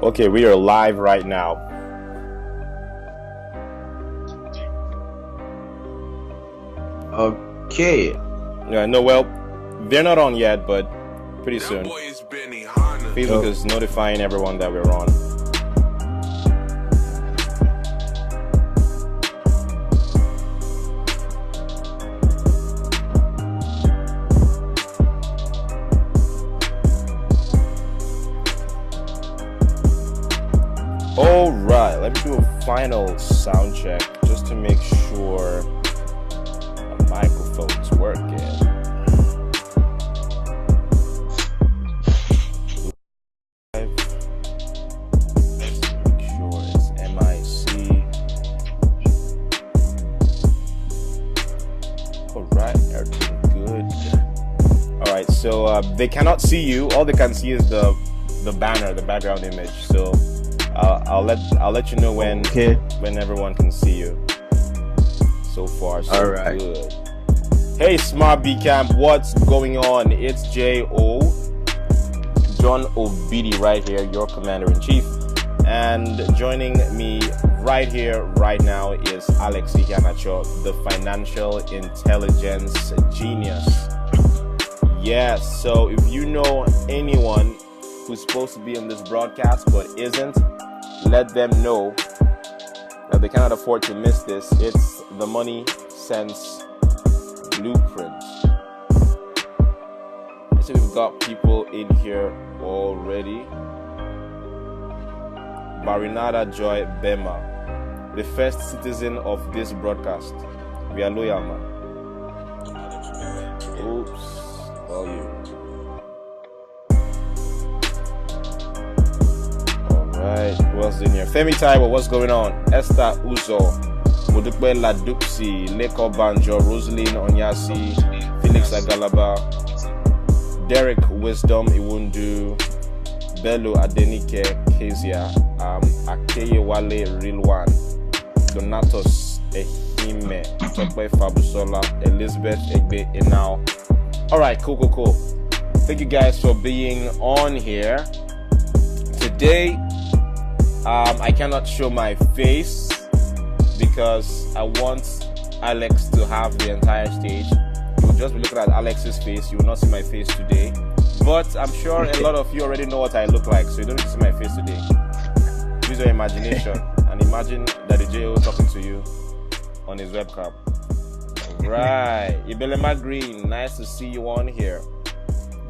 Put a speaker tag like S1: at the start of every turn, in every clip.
S1: Okay, we are live right now.
S2: Okay.
S1: Yeah, no, well, they're not on yet, but pretty soon. Facebook is notifying everyone that we're on. All right, let me do a final sound check just to make sure the microphone's working. Make sure it's MIC. All right, everything good. All right, so they cannot see you. All they can see is the banner, the background image. So I'll let you know when everyone can see you. So far, so good. Hey, Smart B Camp, what's going on? It's J.O. Jonn Obidi right here, your commander-in-chief. And joining me right here, right now, is Alex Iheanacho, the financial intelligence genius. Yes, so if you know anyone who's supposed to be on this broadcast but isn't, let them know that they cannot afford to miss this. It's the Money Sense Blueprint. I see we've got people in here already. Barinada Joy Bema, the first citizen of this broadcast. We are loyal, man. Oops, all you. Right, what's in here? Femi Taiwo, what's going on? Esther Uzo, Modukwe Ladupsi, Leko Banjo, Rosaline Onyasi, Felix Agalaba, Derek Wisdom Iwundu, Bello Adenike Kezia, Akeye Wale Rilwan, Donatos Ehime, Tokwe Fabusola, Elizabeth Egbe Enao. Alright, cool. Thank you guys for being on here. Today, I cannot show my face because I want Alex to have the entire stage. You'll just be looking at Alex's face. You will not see my face today. But I'm sure a lot of you already know what I look like, so you don't need to see my face today. Use your imagination and imagine that the JO talking to you on his webcam. Right. Ibelema Green, nice to see you on here.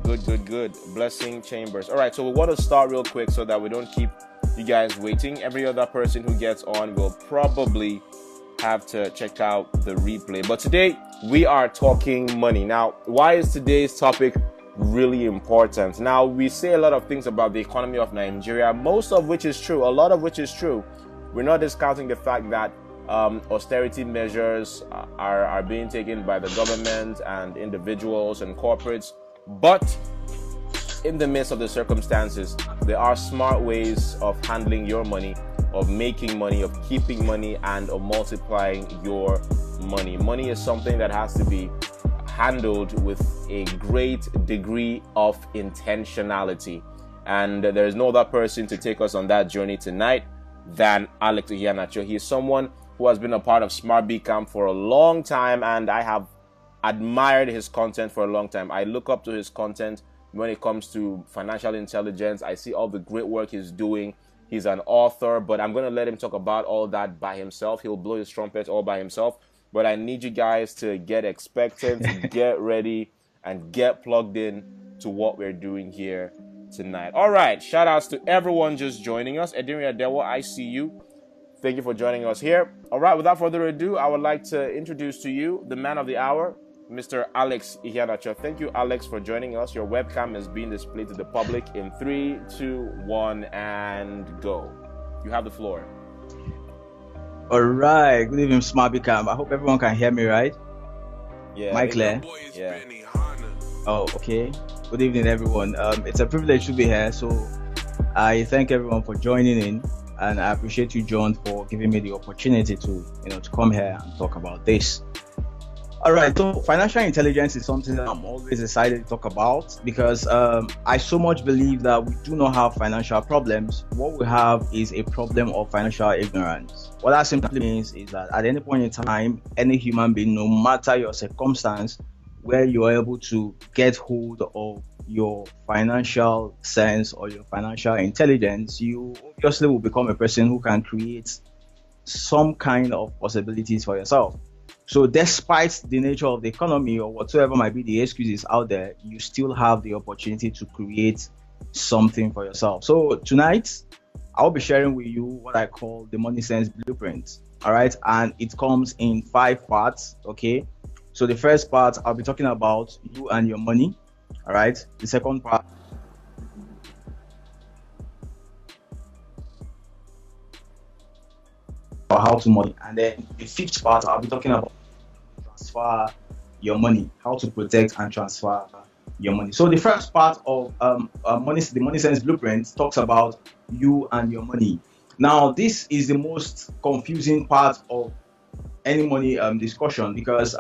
S1: Good. Blessing Chambers. All right, so we want to start real quick so that we don't keep you guys waiting. Every other person who gets on will probably have to check out the replay. But today we are talking money. Now, why is today's topic really important? Now, we say a lot of things about the economy of Nigeria, most of which is true, a lot of which is true. We're not discounting the fact that austerity measures are being taken by the government and individuals and corporates. But in the midst of the circumstances, there are smart ways of handling your money, of making money, of keeping money, and of multiplying your money. Money is something that has to be handled with a great degree of intentionality. And there is no other person to take us on that journey tonight than Alex Iheanacho. He is someone who has been a part of Smart B Camp for a long time, and I have admired his content for a long time. I look up to his content when it comes to financial intelligence. I see all the great work he's doing. He's an author, but I'm going to let him talk about all that by himself. He'll blow his trumpet all by himself. But I need you guys to get expectant, get ready, and get plugged in to what we're doing here tonight. All right, shout outs to everyone just joining us. Ediria Dewo, I see you. Thank you for joining us here. All right, without further ado, I would like to introduce to you the man of the hour, Mr. Alex Iheanacho. Thank you, Alex, for joining us. Your webcam is being displayed to the public in 3, 2, 1, and go. You have the floor.
S2: All right. Good evening, Smart B Camp. I hope everyone can hear me, right?
S1: Yeah.
S2: Mike clear?
S1: Yeah.
S2: Oh, okay. Good evening, everyone. It's a privilege to be here. So I thank everyone for joining in, and I appreciate you, Jonn, for giving me the opportunity to come here and talk about this. All right, so financial intelligence is something that I'm always excited to talk about because I so much believe that we do not have financial problems. What we have is a problem of financial ignorance. What that simply means is that at any point in time, any human being, no matter your circumstance, where you're able to get hold of your financial sense or your financial intelligence, you obviously will become a person who can create some kind of possibilities for yourself. So, despite the nature of the economy or whatsoever might be the excuses out there, you still have the opportunity to create something for yourself. So, tonight, I'll be sharing with you what I call the Money Sense Blueprint. All right. And it comes in 5 parts. Okay. So, the first part, I'll be talking about you and your money. All right. The second part, or how to money. And then the fifth part, I'll be talking about transfer your money, how to protect and transfer your money. So the first part of the Money Sense Blueprint talks about you and your money. Now, this is the most confusing part of any money discussion because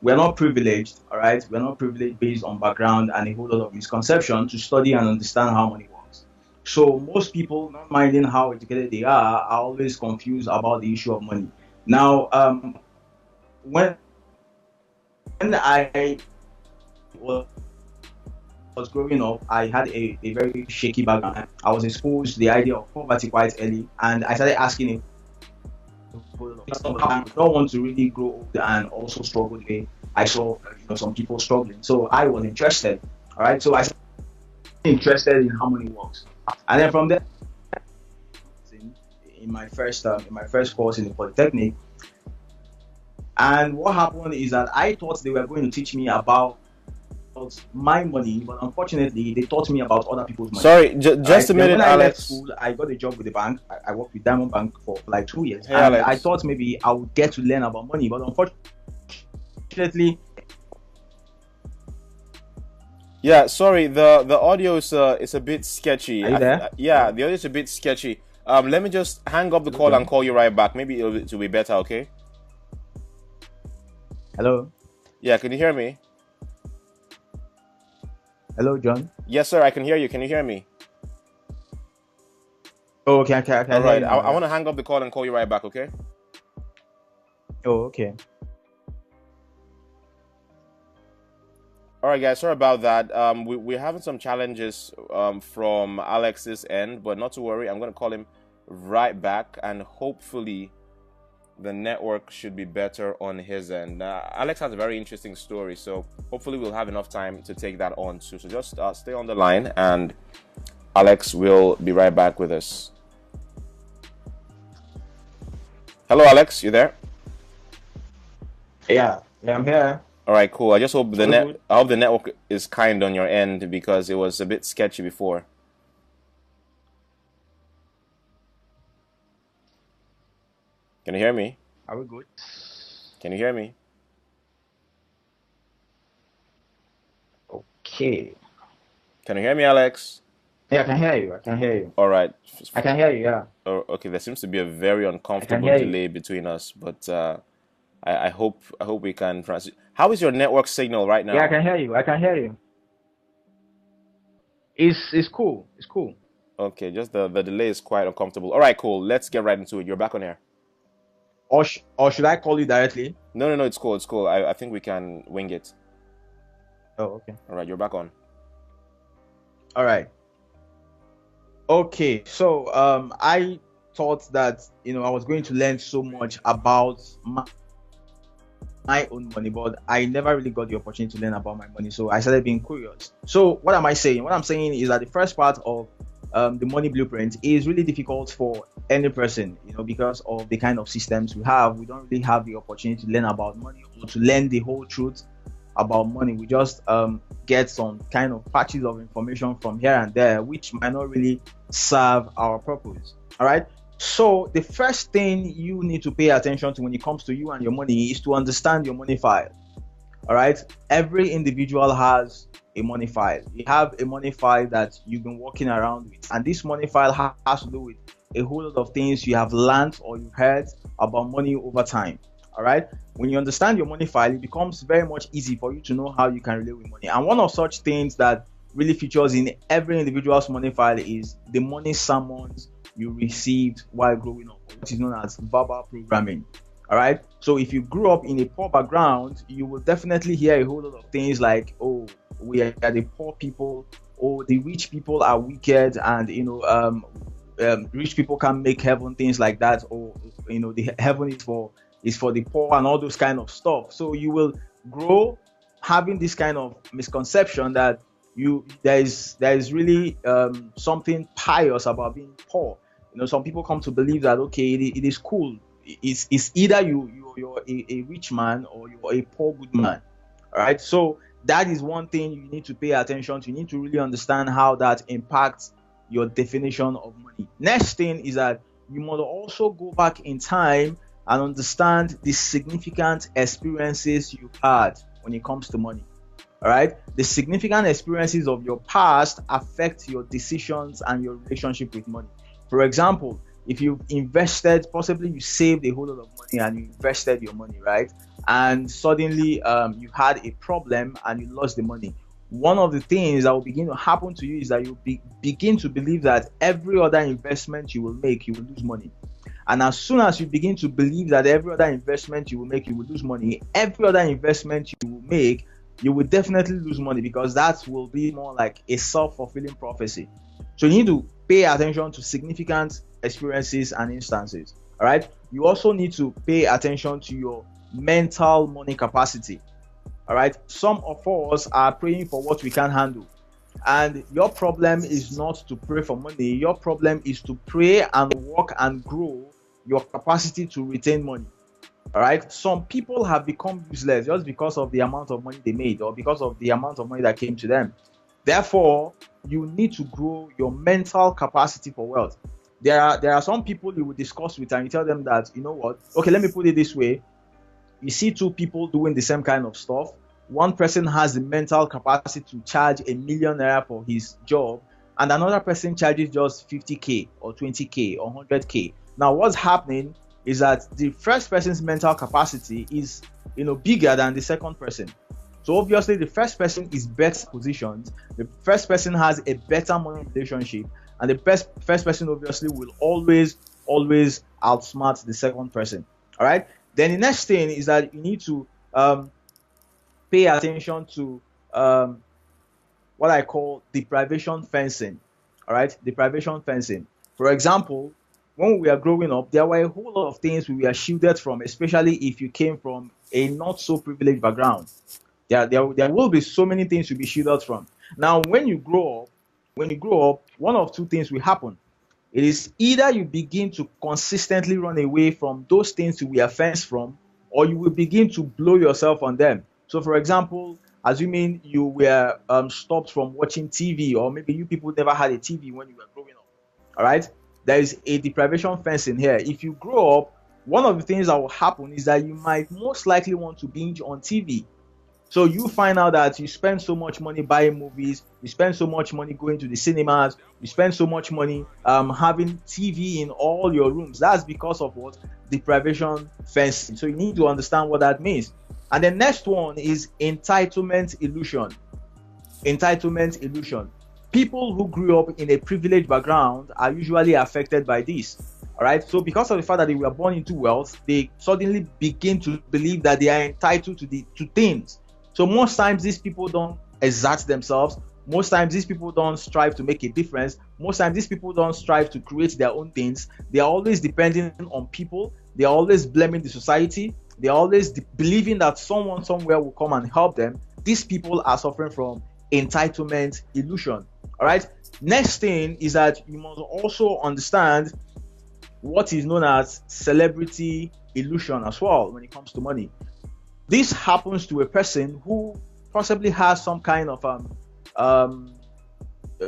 S2: we're not privileged, all right? We're not privileged based on background and a whole lot of misconception to study and understand how money works. So most people, not minding how educated they are always confused about the issue of money. Now, when I was growing up, I had a very shaky background. I was exposed to the idea of poverty quite early, and I started asking if I don't want to really grow old and also struggle the way I saw some people struggling. So I was interested. All right, so I started interested in how money works, and then from there, in my first course in the polytechnic. And what happened is that I thought they were going to teach me about my money, but unfortunately, they taught me about other people's money.
S1: Sorry, just a minute,
S2: when I left
S1: Alex.
S2: school, I got a job with the bank. I worked with Diamond Bank for like 2 years.
S1: Hey,
S2: and
S1: Alex.
S2: I thought maybe I would get to learn about money, but unfortunately,
S1: Yeah, sorry, the audio is a bit sketchy.
S2: Are you there?
S1: Yeah, the audio is a bit sketchy. Let me just hang up the call
S2: Okay.
S1: and call you right back. Maybe it'll be better, okay?
S2: hello,
S1: Yeah, can you hear me?
S2: hello, John.
S1: Yes, sir, I can hear you. Can you hear me?
S2: Oh, okay, okay.
S1: All right, I want to hang up the call and call you right back, okay?
S2: Oh, okay.
S1: All right, guys, sorry about that. We're having some challenges from Alex's end, but not to worry. I'm going to call him right back, and hopefully the network should be better on his end. Alex has a very interesting story, so hopefully we'll have enough time to take that on too. So just stay on the line, and Alex will be right back with us. Hello, Alex, you there?
S2: Yeah, I'm here.
S1: All right, cool. I just hope
S2: Good.
S1: I hope the network is kind on your end because it was a bit sketchy before. Can you hear me?
S2: Are we good?
S1: Can you hear me?
S2: Okay.
S1: Can you hear me, Alex?
S2: Yeah, I can hear you. I can hear you.
S1: All right.
S2: I can hear you. Yeah.
S1: Oh, okay, there seems to be a very uncomfortable
S2: hear you.
S1: delay between us, but I hope we can transit. How is your network signal right now?
S2: Yeah, I can hear you. I can hear you. It's cool. It's cool.
S1: Okay, just the delay is quite uncomfortable. All right, cool. Let's get right into it. You're back on air.
S2: Or should I call you directly?
S1: No, it's cool. It's cool. I think we can wing it.
S2: Oh, okay.
S1: All right, you're back on.
S2: All right. Okay. So I thought that I was going to learn so much about my own money, but I never really got the opportunity to learn about my money. So I started being curious. So what am I saying? What I'm saying is that the first part of the money blueprint is really difficult for any person, because of the kind of systems we have. We don't really have the opportunity to learn about money or to learn the whole truth about money. We just get some kind of patches of information from here and there, which might not really serve our purpose. All right. So the first thing you need to pay attention to when it comes to you and your money is to understand your money file. All right. Every individual has a money file. You have a money file that you've been walking around with, and this money file has to do with a whole lot of things you have learned or you heard about money over time. All right. When you understand your money file, it becomes very much easy for you to know how you can relate with money. And one of such things that really features in every individual's money file is the money sermons you received while growing up, which is known as verbal programming. All right. So if you grew up in a poor background, you will definitely hear a whole lot of things like, "Oh, we are the poor people," or "the rich people are wicked," and rich people can't make heaven, things like that, or the heaven is for the poor and all those kind of stuff. So you will grow having this kind of misconception that there is really something pious about being poor. Some people come to believe that it is cool. It's either you're a rich man or you're a poor good man. All right. So that is one thing you need to pay attention to. You need to really understand how that impacts your definition of money. Next thing is that you must also go back in time and understand the significant experiences you've had when it comes to money. All right. The significant experiences of your past affect your decisions and your relationship with money. For example, if you've invested, possibly you saved a whole lot of money and you invested your money, right? And suddenly you had a problem and you lost the money. One of the things that will begin to happen to you is that you begin to believe that every other investment you will make, you will lose money. And as soon as you begin to believe that every other investment you will make, you will lose money, every other investment you will make, you will definitely lose money, because that will be more like a self-fulfilling prophecy. So you need to pay attention to significant experiences and instances. All right. You also need to pay attention to your mental money capacity. All right. Some of us are praying for what we can't handle. And your problem is not to pray for money. Your problem is to pray and work and grow your capacity to retain money. All right. Some people have become useless just because of the amount of money they made or because of the amount of money that came to them. Therefore, you need to grow your mental capacity for wealth. There are some people you will discuss with and you tell them that, okay, let me put it this way. You see two people doing the same kind of stuff. One person has the mental capacity to charge ₦1 million for his job, and another person charges just 50K or 20K or 100K. Now, what's happening is that the first person's mental capacity is, bigger than the second person. So obviously the first person is better positioned. The first person has a better money relationship, and the first person obviously will always outsmart the second person. All right. Then the next thing is that you need to pay attention to what I call deprivation fencing. All right, deprivation fencing. For example, when we were growing up, there were a whole lot of things we were shielded from, especially if you came from a not so privileged background. There will be so many things to be shielded from. Now, when you grow up, one of two things will happen. It is either you begin to consistently run away from those things you were fenced from, or you will begin to blow yourself on them. So, for example, assuming you were stopped from watching TV, or maybe you people never had a TV when you were growing up. All right, there is a deprivation fencing here. If you grow up, one of the things that will happen is that you might most likely want to binge on TV. So you find out that you spend so much money buying movies, you spend so much money going to the cinemas, you spend so much money having TV in all your rooms. That's because of what? Deprivation fencing. So you need to understand what that means. And the next one is entitlement illusion. Entitlement illusion. People who grew up in a privileged background are usually affected by this. All right. So because of the fact that they were born into wealth, they suddenly begin to believe that they are entitled to things. So most times these people don't exert themselves. Most times these people don't strive to make a difference. Most times these people don't strive to create their own things. They are always depending on people. They are always blaming the society. They are always believing that someone somewhere will come and help them. These people are suffering from entitlement illusion. All right. Next thing is that you must also understand what is known as celebrity illusion as well when it comes to money. This happens to a person who possibly has some kind of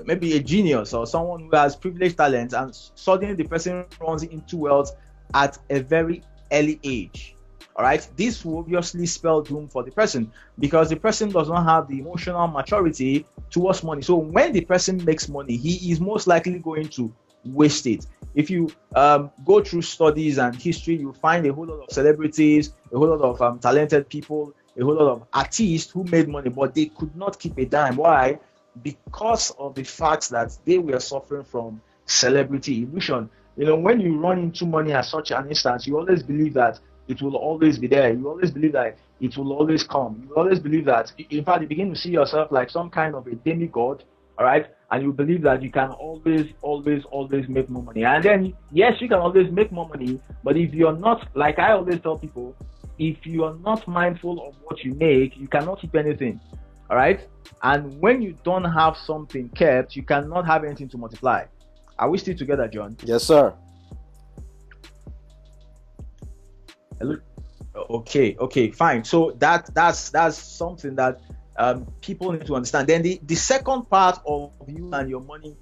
S2: maybe a genius or someone who has privileged talents, and suddenly the person runs into wealth at a very early age. All right, this will obviously spell doom for the person because the person does not have the emotional maturity towards money. So when the person makes money, he is most likely going to waste it. If you go through studies and history, you find a whole lot of celebrities, a whole lot of talented people, a whole lot of artists who made money, but they could not keep a dime. Why? Because of the fact that they were suffering from celebrity illusion. When you run into money at such an instance, you always believe that it will always be there. You always believe that it will always come. You always believe that, in fact, you begin to see yourself like some kind of a demigod, all right? And you believe that you can always make more money. And then, yes, you can always make more money, but if you're not, like I always tell people, if you are not mindful of what you make, you cannot keep anything, all right? And when you don't have something kept, you cannot have anything to multiply. Are we still together, Jonn?
S1: Yes, sir.
S2: Hello? Okay, fine. So that's something that people need to understand. Then the second part of you and your money,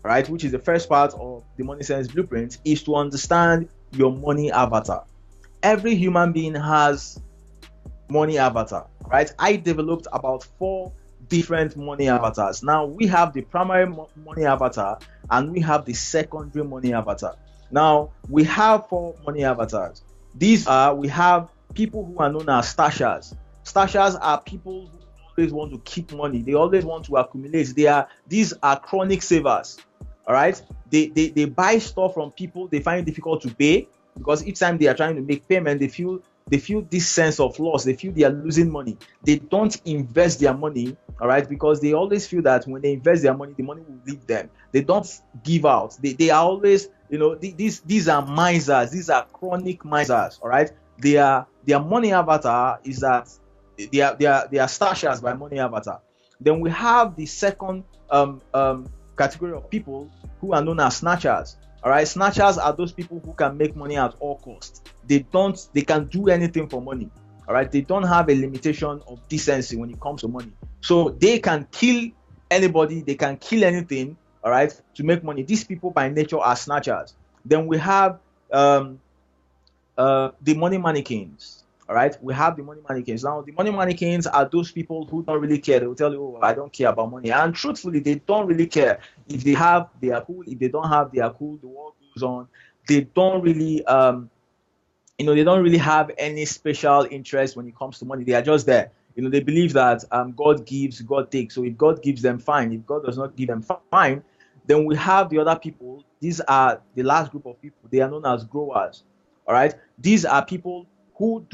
S2: right, which is the first part of the money sense blueprint, is to understand your money avatar. Every human being has money avatar, right? I developed about 4 different money avatars. Now we have the primary money avatar and we have the secondary money avatar. Now we have 4 money avatars. We have people who are known as stashers. Stashers are people who always want to keep money. They always want to accumulate. These are chronic savers. All right. They buy stuff from people they find it difficult to pay, because each time they are trying to make payment, they feel this sense of loss. They feel they are losing money. They don't invest their money, all right, because they always feel that when they invest their money, the money will leave them. They don't give out. They are always, these are misers. These are chronic misers, all right. Their money avatar is that they are stashers by money avatar. Then we have the second category of people who are known as snatchers. All right, snatchers are those people who can make money at all costs. They can do anything for money. All right, they don't have a limitation of decency when it comes to money. So they can kill anybody, they can kill anything, all right, to make money. These people by nature are snatchers. Then we have the money mannequins. All right, we have the money mannequins. Now, the money mannequins are those people who don't really care. They will tell you, "Oh, I don't care about money," and truthfully, they don't really care. If they have, they are cool. If they don't have, they are cool. The world goes on. They don't really, they don't really have any special interest when it comes to money. They are just there. They believe that God gives, God takes. So if God gives them, fine. If God does not give them, fine. Then we have the other people. These are the last group of people. They are known as growers. All right, these are people who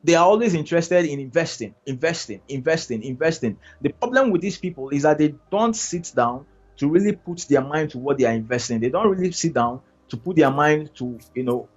S2: they are always interested in investing. The problem with these people is that they don't sit down to really put their mind to what they are investing. They don't really sit down to put their mind to,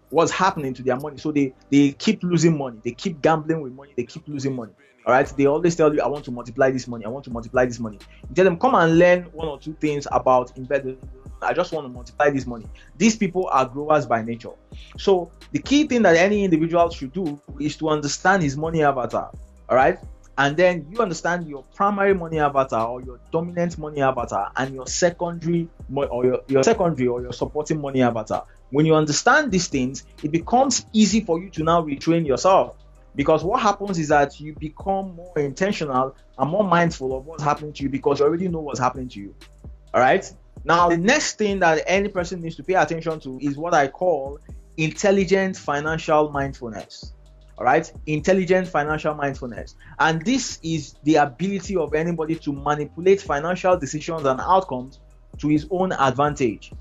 S2: what's happening to their money. So they keep losing money. They keep gambling with money. They keep losing money. All right. They always tell you, "I want to multiply this money. I want to multiply this money." You tell them, "Come and learn 1 or 2 things about investing. I just want to multiply this money." These people are growers by nature. So the key thing that any individual should do is to understand his money avatar. All right. And then you understand your primary money avatar or your dominant money avatar and your secondary or your secondary or your supporting money avatar. When you understand these things, it becomes easy for you to now retrain yourself. Because what happens is that you become more intentional and more mindful of what's happening to you because you already know what's happening to you. All right. Now, the next thing that any person needs to pay attention to is what I call intelligent financial mindfulness. All right. Intelligent financial mindfulness. And this is the ability of anybody to manipulate financial decisions and outcomes to his own advantage.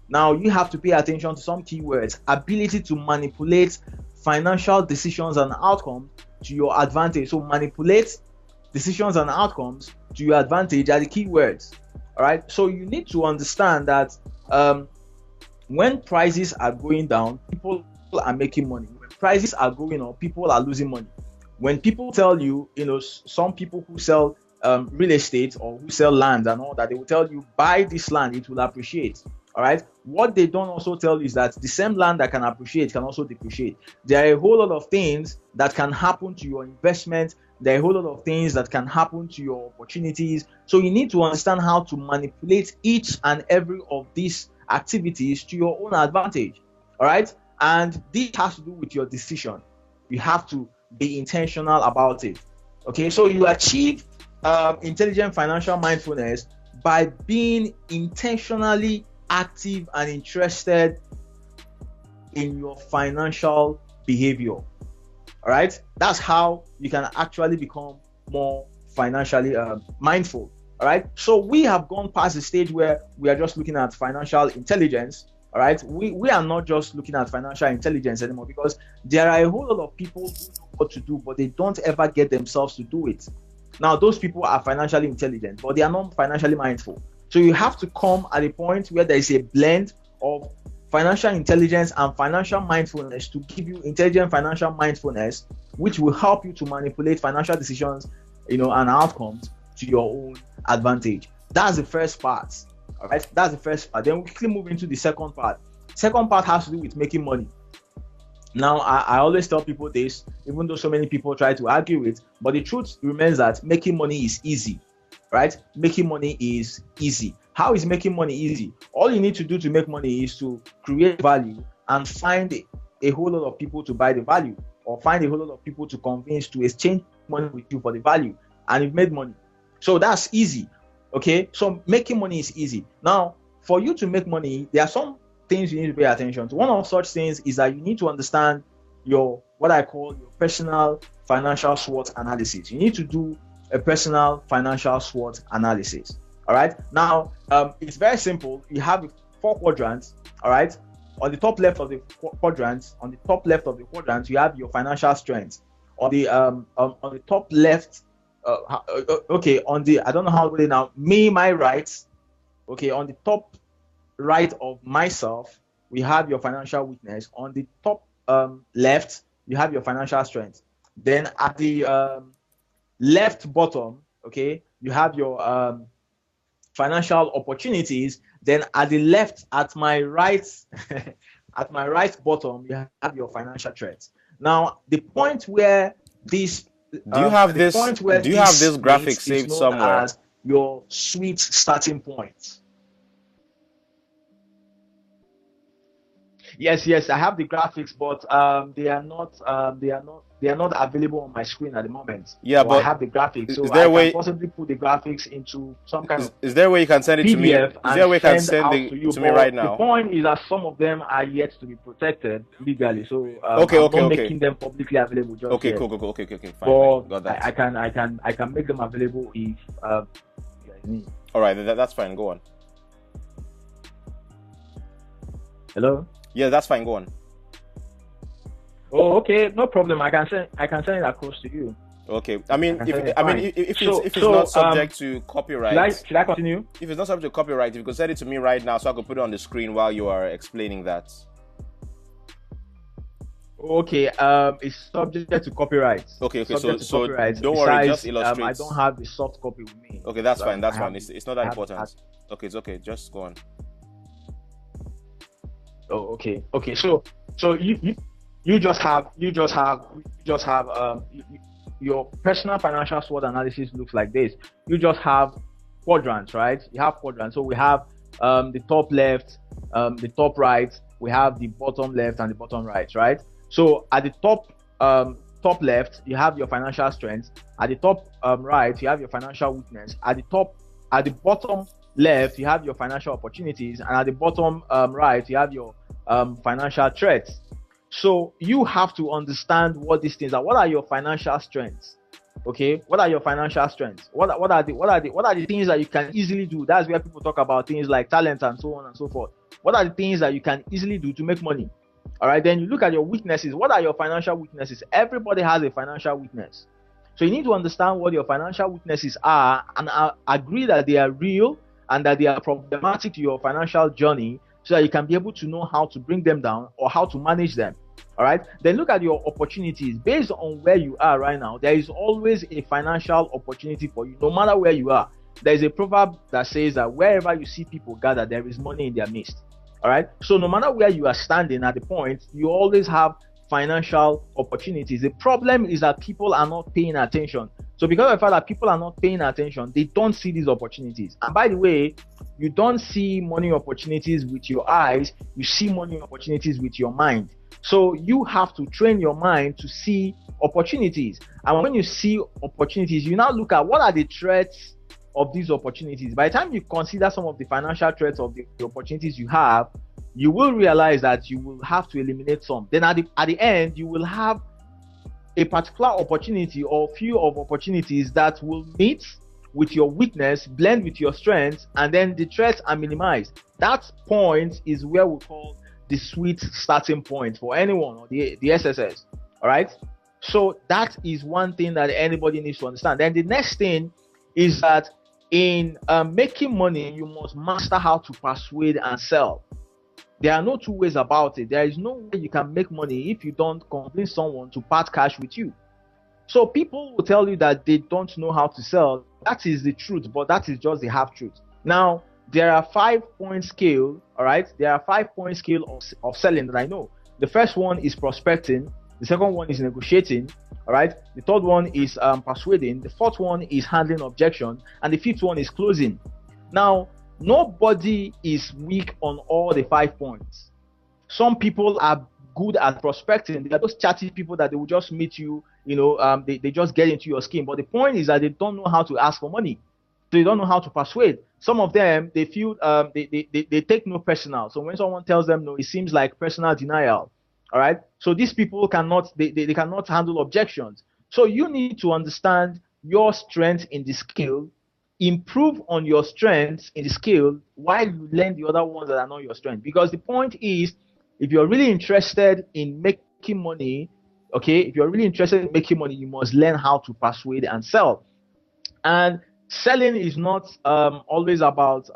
S2: Now, you have to pay attention to some keywords. Ability to manipulate financial decisions and outcomes to your advantage. So manipulate decisions and outcomes to your advantage are the keywords. All right. So you need to understand that when prices are going down, people are making money. When prices are going up, people are losing money. When people tell you, some people who sell real estate or who sell land and all that, they will tell you, "Buy this land, it will appreciate." All right. What they don't also tell you is that the same land that can appreciate can also depreciate. There are a whole lot of things that can happen to your investment. There are a whole lot of things that can happen to your opportunities. So you need to understand how to manipulate each and every of these activities to your own advantage. All right. And this has to do with your decision. You have to be intentional about it. Okay. So you achieve intelligent financial mindfulness by being intentionally active and interested in your financial behavior. All right, that's how you can actually become more financially mindful. All right, so we have gone past the stage where we are just looking at financial intelligence. All right, we are not just looking at financial intelligence anymore, because there are a whole lot of people who know what to do, but they don't ever get themselves to do it. Now, those people are financially intelligent, but they are not financially mindful. So you have to come at a point where there is a blend of financial intelligence and financial mindfulness to give you intelligent financial mindfulness, which will help you to manipulate financial decisions, and outcomes to your own advantage. That's the first part. All right, that's the first part. Then we quickly move into the second part. Second part has to do with making money. Now, I always tell people this, even though so many people try to argue it, but the truth remains that making money is easy, right? Making money is easy. How is making money easy? All you need to do to make money is to create value and find a whole lot of people to buy the value, or find a whole lot of people to convince to exchange money with you for the value, and you've made money. So that's easy. Okay, so making money is easy. Now, for you to make money, there are some things you need to pay attention to. One of such things is that you need to understand what I call your personal financial SWOT analysis. You need to do a personal financial SWOT analysis. All right. Now, it's very simple. You have 4 quadrants. All right. On the top left of the quadrant, you have your financial strength. On the top left. I don't know how to put it now. My right. Okay, on the top right of myself, we have your financial weakness. On the top left, you have your financial strength. Then at the left bottom, okay, you have your financial opportunities. Then at the left, at my right, at my right bottom, you have your financial threats. Now, the point where this
S1: do you have this graphic saved somewhere?
S2: As your sweet starting point. Yes, I have the graphics, but they are not available on my screen at the moment.
S1: Yeah,
S2: so
S1: but
S2: I have the graphics, so I can possibly put the graphics into some kind of.
S1: Is there a way you can send it to me? Is there a way you can send it to me right now?
S2: The point is that some of them are yet to be protected legally, so I'm not making them publicly available just yet.
S1: Cool. Okay, fine. Got that.
S2: I can make them available if need.
S1: All right, that's fine. Go on.
S2: Hello.
S1: Yeah, that's fine. Go on.
S2: Oh, okay, no problem. I can send it across to you.
S1: Okay. I mean, if it's not subject to copyright.
S2: Should I continue?
S1: If it's not subject to copyright, if you could send it to me right now, so I could put it on the screen while you are explaining that.
S2: Okay. It's subject to copyright.
S1: Okay. So
S2: copyright.
S1: Don't worry. Just illustrate.
S2: I don't have the soft copy with me.
S1: Okay, that's fine. That's fine. It's not that important. Okay, it's okay. Just go on.
S2: Oh, okay. So you just have your personal financial SWOT analysis looks like this. You just have quadrants, right? You have quadrants. So we have the top left, the top right. We have the bottom left and the bottom right, right? So at the top left, you have your financial strength. At the top right, you have your financial weakness. At the bottom left, you have your financial opportunities, and at the bottom right, you have your financial threats. So you have to understand what these things are. What are your financial strengths? Okay, what are your financial strengths? What are the things that you can easily do? That's where people talk about things like talent and so on and so forth. What are the things that you can easily do to make money? All right, then you look at your weaknesses. What are your financial weaknesses? Everybody has a financial weakness. So you need to understand what your financial weaknesses are and agree that they are real and that they are problematic to your financial journey, so that you can be able to know how to bring them down or how to manage them. All right. Then look at your opportunities. Based on where you are right now, there is always a financial opportunity for you, no matter where you are. There is a proverb that says that wherever you see people gather, there is money in their midst. All right. So no matter where you are standing at the point, you always have financial opportunities. The problem is that people are not paying attention. So because of the fact that people are not paying attention, they don't see these opportunities. And by the way, you don't see money opportunities with your eyes, you see money opportunities with your mind. So you have to train your mind to see opportunities. And when you see opportunities, you now look at what are the threats of these opportunities, by the time you consider some of the financial threats of the opportunities you have, you will realize that you will have to eliminate some. Then at the end, you will have a particular opportunity or few of opportunities that will meet with your weakness, blend with your strengths, and then the threats are minimized. That point is where we call the sweet starting point for anyone, or the SSS. All right. So that is one thing that anybody needs to understand. Then the next thing is that in making money, you must master how to persuade and sell. There are no two ways about it. There is no way you can make money if you don't convince someone to part cash with you. So people will tell you that they don't know how to sell. That is the truth, but that is just the half truth. Now, there are 5-point scale, all right? There are 5-point scale of selling that I know. The first one is prospecting. The second one is negotiating, all right? The third one is persuading. The fourth one is handling objection. And the fifth one is closing. Now, nobody is weak on all the 5 points. Some people are good at prospecting. They are those chatty people that they will just meet you, they just get into your scheme. But the point is that they don't know how to ask for money. They don't know how to persuade. Some of them, they feel they take no personal. So when someone tells them no, it seems like personal denial. All right. So these people cannot handle objections. So you need to understand your strength in the skill, improve on your strengths in the skill while you learn the other ones that are not your strength. Because the point is, if you're really interested in making money, okay, if you're really interested in making money, you must learn how to persuade and sell. And selling is not always about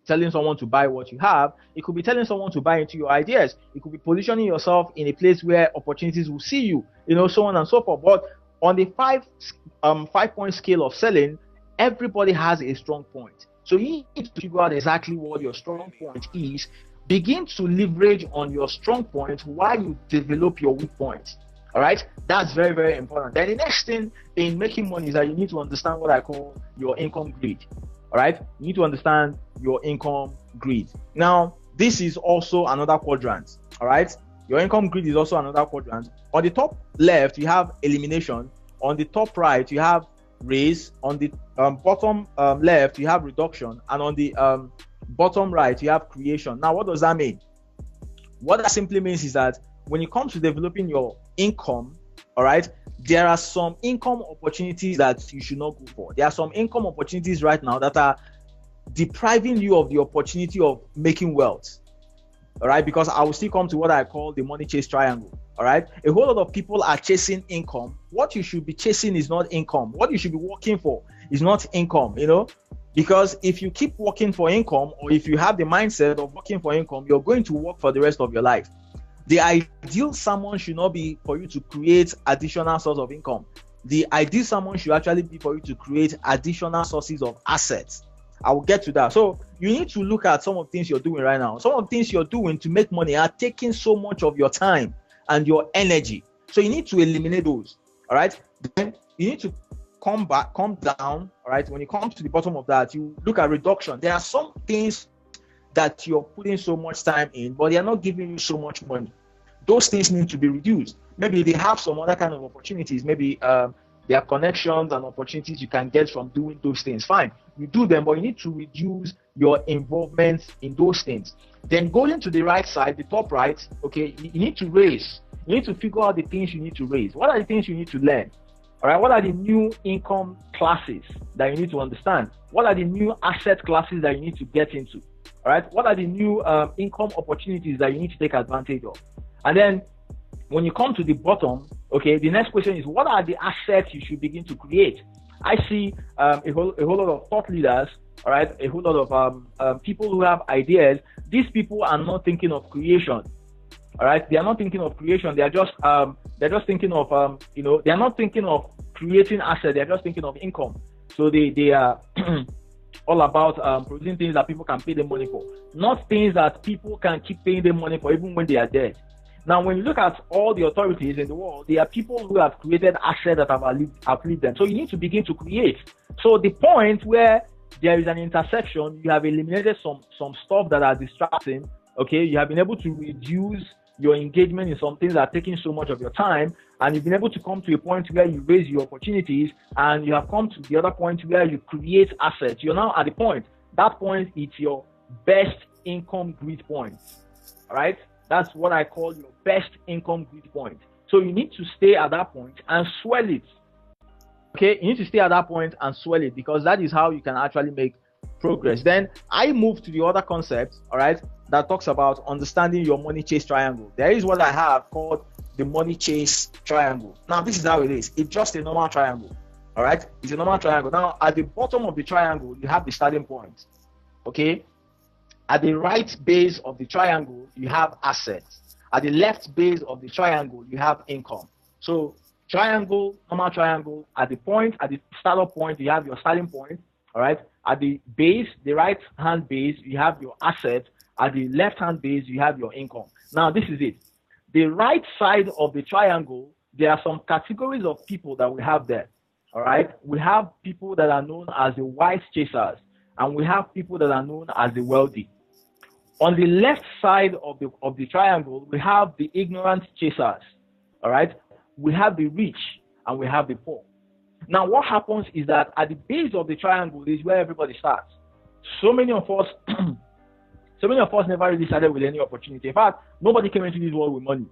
S2: telling someone to buy what you have. It could be telling someone to buy into your ideas. It could be positioning yourself in a place where opportunities will see you, so on and so forth. But on the 5-point scale of selling, everybody has a strong point. So you need to figure out exactly what your strong point is. Begin to leverage on your strong point while you develop your weak point. All right, that's very, very important. Then the next thing in making money is that you need to understand what I call your income grid. All right, you need to understand your income grid. Now, this is also another quadrant. All right, your income grid is also another quadrant. On the top left, you have elimination. On the top right, you have raise. On the bottom left, you have reduction. And on the bottom right, you have creation. Now, what does that mean? What that simply means is that when it comes to developing your income, all right, there are some income opportunities that you should not go for. There are some income opportunities right now that are depriving you of the opportunity of making wealth. All right, because I will still come to what I call the money chase triangle. All right, a whole lot of people are chasing income. What you should be chasing is not income. What you should be working for is not income, because if you keep working for income, or if you have the mindset of working for income, you're going to work for the rest of your life. The ideal sermon should not be for you to create additional source of income. The ideal sermon should actually be for you to create additional sources of assets. I will get to that. So you need to look at some of the things you're doing right now. Some of the things you're doing to make money are taking so much of your time and your energy. So you need to eliminate those. All right. Then you need to come down. All right. When you come to the bottom of that, you look at reduction. There are some things that you're putting so much time in, but they are not giving you so much money. Those things need to be reduced. Maybe they have some other kind of opportunities. Maybe there are connections and opportunities you can get from doing those things. Fine, you do them, but you need to reduce your involvement in those things. Then going to the right side, the top right, okay, you need to raise. You need to figure out the things you need to raise. What are the things you need to learn? All right, what are the new income classes that you need to understand? What are the new asset classes that you need to get into? All right, what are the new income opportunities that you need to take advantage of? And then when you come to the bottom, okay, the next question is, what are the assets you should begin to create? I see a whole lot of thought leaders, all right, a whole lot of people who have ideas. These people are not thinking of creation, all right. They are not thinking of creation. They are just thinking of they are not thinking of creating assets. They are just thinking of income. So they are all about producing things that people can pay them money for, not things that people can keep paying them money for even when they are dead. Now, when you look at all the authorities in the world, there are people who have created assets that have outlived them. So you need to begin to create. So the point where there is an intersection, you have eliminated some stuff that are distracting. Okay, you have been able to reduce
S3: your engagement in some things that are taking so much of your time, and you've been able to come to a point where you raise your opportunities, and you have come to the other point where you create assets. You're now at the point. That point is your best income grid point. All right? That's what I call your best income grid point. So you need to stay at that point and swell it. Okay, you need to stay at that point and swell it, because that is how you can actually make progress. Then I move to the other concept, all right, that talks about understanding your money chase triangle. There is what I have called the money chase triangle. Now, this is how it is. It's just a normal triangle, all right? It's a normal triangle. Now, at the bottom of the triangle, you have the starting point, okay? At the right base of the triangle, you have assets. At the left base of the triangle, you have income. So triangle, normal triangle, at the point, at the startup point, you have your starting point, all right? At the base, the right hand base, you have your asset. At the left hand base, you have your income. Now, this is it. The right side of the triangle, there are some categories of people that we have there, all right? We have people that are known as the wise chasers, and we have people that are known as the wealthy. On the left side of the triangle, we have the ignorant chasers, all right? We have the rich and we have the poor. Now, what happens is that at the base of the triangle is where everybody starts. So many of us never really started with any opportunity. In fact, nobody came into this world with money,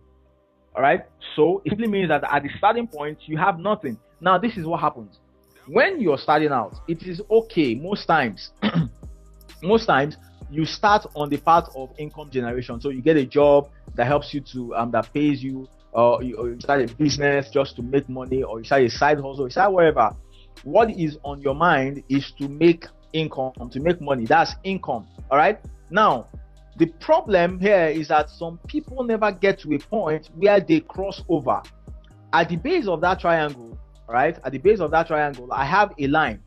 S3: all right? So it simply means that at the starting point, you have nothing. Now, this is what happens. When you're starting out, it is okay most times, you start on the path of income generation. So you get a job that helps you to, that pays you, or you start a business just to make money, or you start a side hustle, you start wherever. What is on your mind is to make income, to make money. That's income, all right? Now, the problem here is that some people never get to a point where they cross over. At the base of that triangle, right? At the base of that triangle, I have a line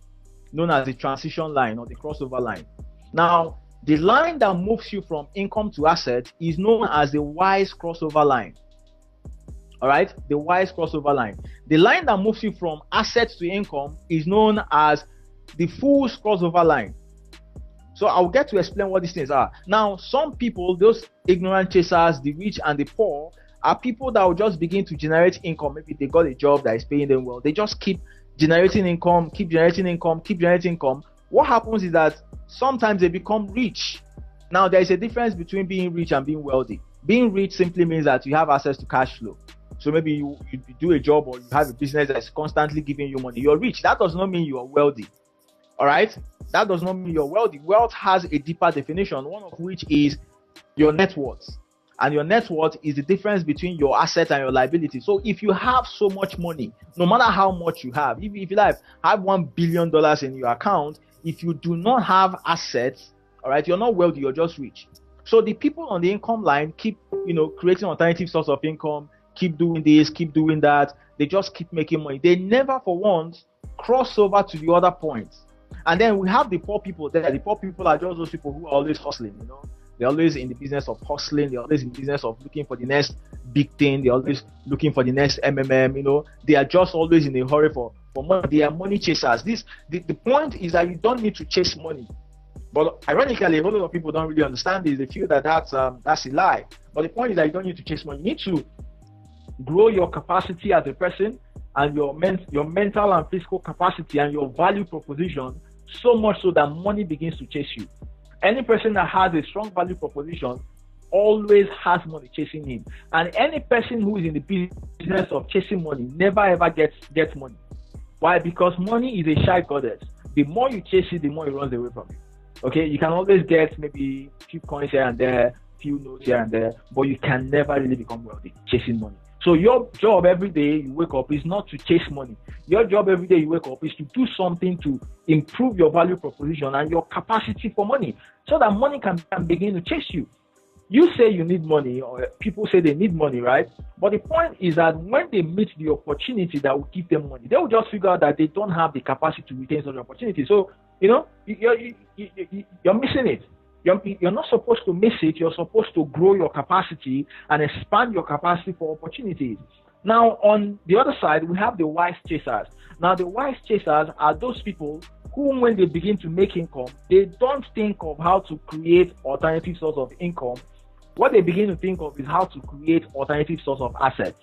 S3: known as the transition line or the crossover line. Now, the line that moves you from income to asset is known as the wise crossover line. All right, the wise crossover line. The line that moves you from assets to income is known as the fool's crossover line. So I'll get to explain what these things are. Now, some people, those ignorant chasers, the rich and the poor, are people that will just begin to generate income. Maybe they got a job that is paying them well. They just keep generating income, keep generating income, keep generating income. What happens is that sometimes they become rich. Now, there is a difference between being rich and being wealthy. Being rich simply means that you have access to cash flow. So maybe you do a job or you have a business that's constantly giving you money. You're rich. That does not mean you are wealthy. All right? That does not mean you're wealthy. Wealth has a deeper definition, one of which is your net worth. And your net worth is the difference between your asset and your liability. So if you have so much money, no matter how much you have, if you have $1 billion in your account, if you do not have assets, all right, you're not wealthy, you're just rich. So the people on the income line keep, creating alternative source of income, keep doing this, keep doing that. They just keep making money. They never for once cross over to the other point. And then we have the poor people there. The poor people are just those people who are always hustling, They're always in the business of hustling. They're always in the business of looking for the next big thing. They're always looking for the next MMM, They are just always in a hurry for money. They are money chasers. The point is that you don't need to chase money. But ironically, a lot of people don't really understand this. They feel that that's a lie. But the point is that you don't need to chase money. You need to grow your capacity as a person and your mental and physical capacity and your value proposition so much so that money begins to chase you. Any person that has a strong value proposition always has money chasing him. And any person who is in the business of chasing money never ever gets money. Why? Because money is a shy goddess. The more you chase it, the more it runs away from you. Okay, you can always get maybe a few coins here and there, few notes here and there, but you can never really become wealthy chasing money. So your job every day you wake up is not to chase money. Your job every day you wake up is to do something to improve your value proposition and your capacity for money so that money can begin to chase you. You say you need money, or people say they need money, right? But the point is that when they meet the opportunity that will give them money, they will just figure out that they don't have the capacity to retain such opportunity. So, you're missing it. You're not supposed to miss it. You're supposed to grow your capacity and expand your capacity for opportunities. Now, on the other side, we have the wise chasers. Now, the wise chasers are those people who, when they begin to make income, they don't think of how to create alternative source of income what they begin to think of is how to create alternative source of assets.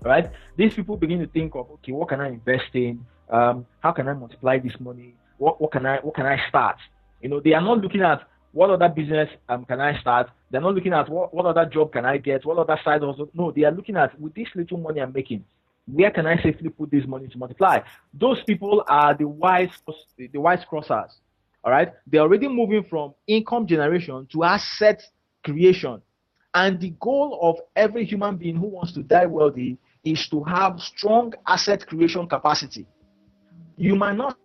S3: Right? These people begin to think of, okay, what can I invest in? How can I multiply this money? What can I start? They are not looking at what other business can I start. They're not looking at what other job can I get, what other side hustle. No, they are looking at, with this little money I'm making, where can I safely put this money to multiply? Those people are the wise crossers. All right, they're already moving from income generation to asset creation. And the goal of every human being who wants to die wealthy is to have strong asset creation capacity. You might not,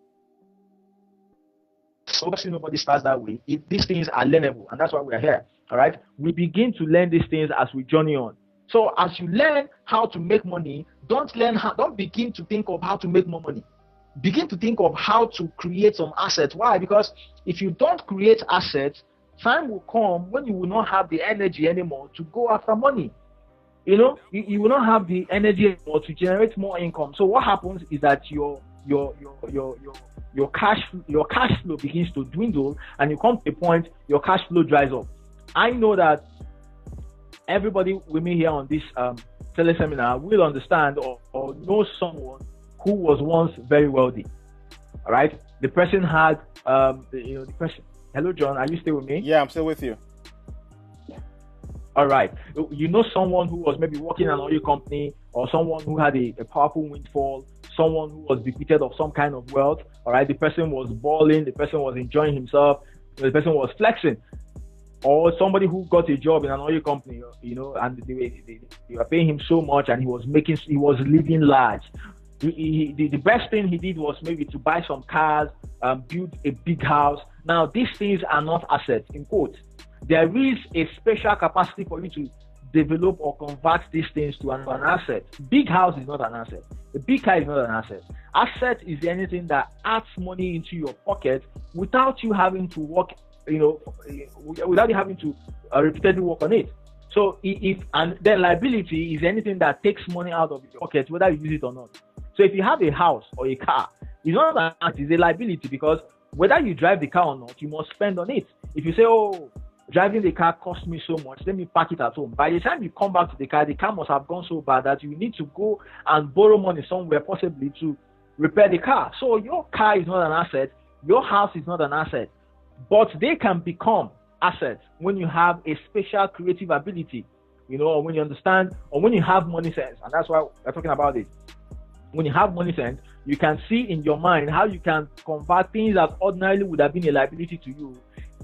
S3: obviously nobody starts that way. These things are learnable, and that's why we're here. All right, we begin to learn these things as we journey on. So as you learn how to make money, don't begin to think of how to make more money. Begin to think of how to create some assets. Why? Because if you don't create assets, time will come when you will not have the energy anymore to go after money. You will not have the energy anymore to generate more income. So what happens is that your cash flow begins to dwindle, and you come to a point your cash flow dries up. I know that everybody with me here on this teleseminar will understand or know someone who was once very wealthy. All right, the person had the person. Hello, John. Are you still with me?
S1: Yeah, I'm still with you.
S3: All right. You know someone who was maybe working in an oil company, or someone who had a powerful windfall, someone who was depleted of some kind of wealth. All right. The person was balling. The person was enjoying himself. The person was flexing. Or somebody who got a job in an oil company, and they were paying him so much, and he was living large. The best thing he did was maybe to buy some cars, build a big house. Now, these things are not assets, in quotes. There is a special capacity for you to develop or convert these things to an asset. Big house is not an asset. A big car is not an asset. Asset is anything that adds money into your pocket without you having to work, without you having to repeatedly work on it. So and then liability is anything that takes money out of your pocket, whether you use it or not. So if you have a house or a car, it's not an asset, it's a liability, because whether you drive the car or not, you must spend on it. If you say, oh, driving the car cost me so much, let me park it at home. By the time you come back to the car must have gone so bad that you need to go and borrow money somewhere, possibly to repair the car. So your car is not an asset, your house is not an asset, but they can become assets when you have a special creative ability, or when you understand, or when you have money sense. And that's why we're talking about it. When you have money sense, you can see in your mind how you can convert things that ordinarily would have been a liability to you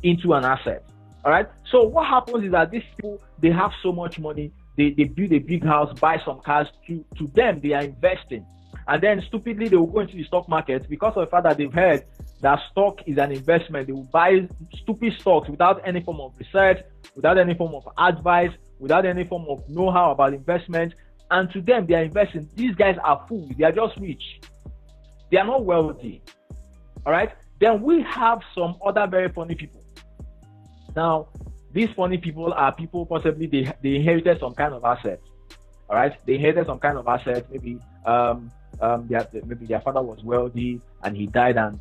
S3: into an asset. All right. So what happens is that these people, they have so much money, they build a big house, buy some cars. To them, they are investing, and then stupidly they will go into the stock market because of the fact that they've heard that stock is an investment. They will buy stupid stocks without any form of research, without any form of advice, without any form of know-how about investment. And to them, they are investing. These guys are fools. They are just rich. They are not wealthy. All right. Then we have some other very funny people. Now, these funny people are people possibly they inherited some kind of assets. All right. They inherited some kind of assets. Maybe maybe their father was wealthy and he died and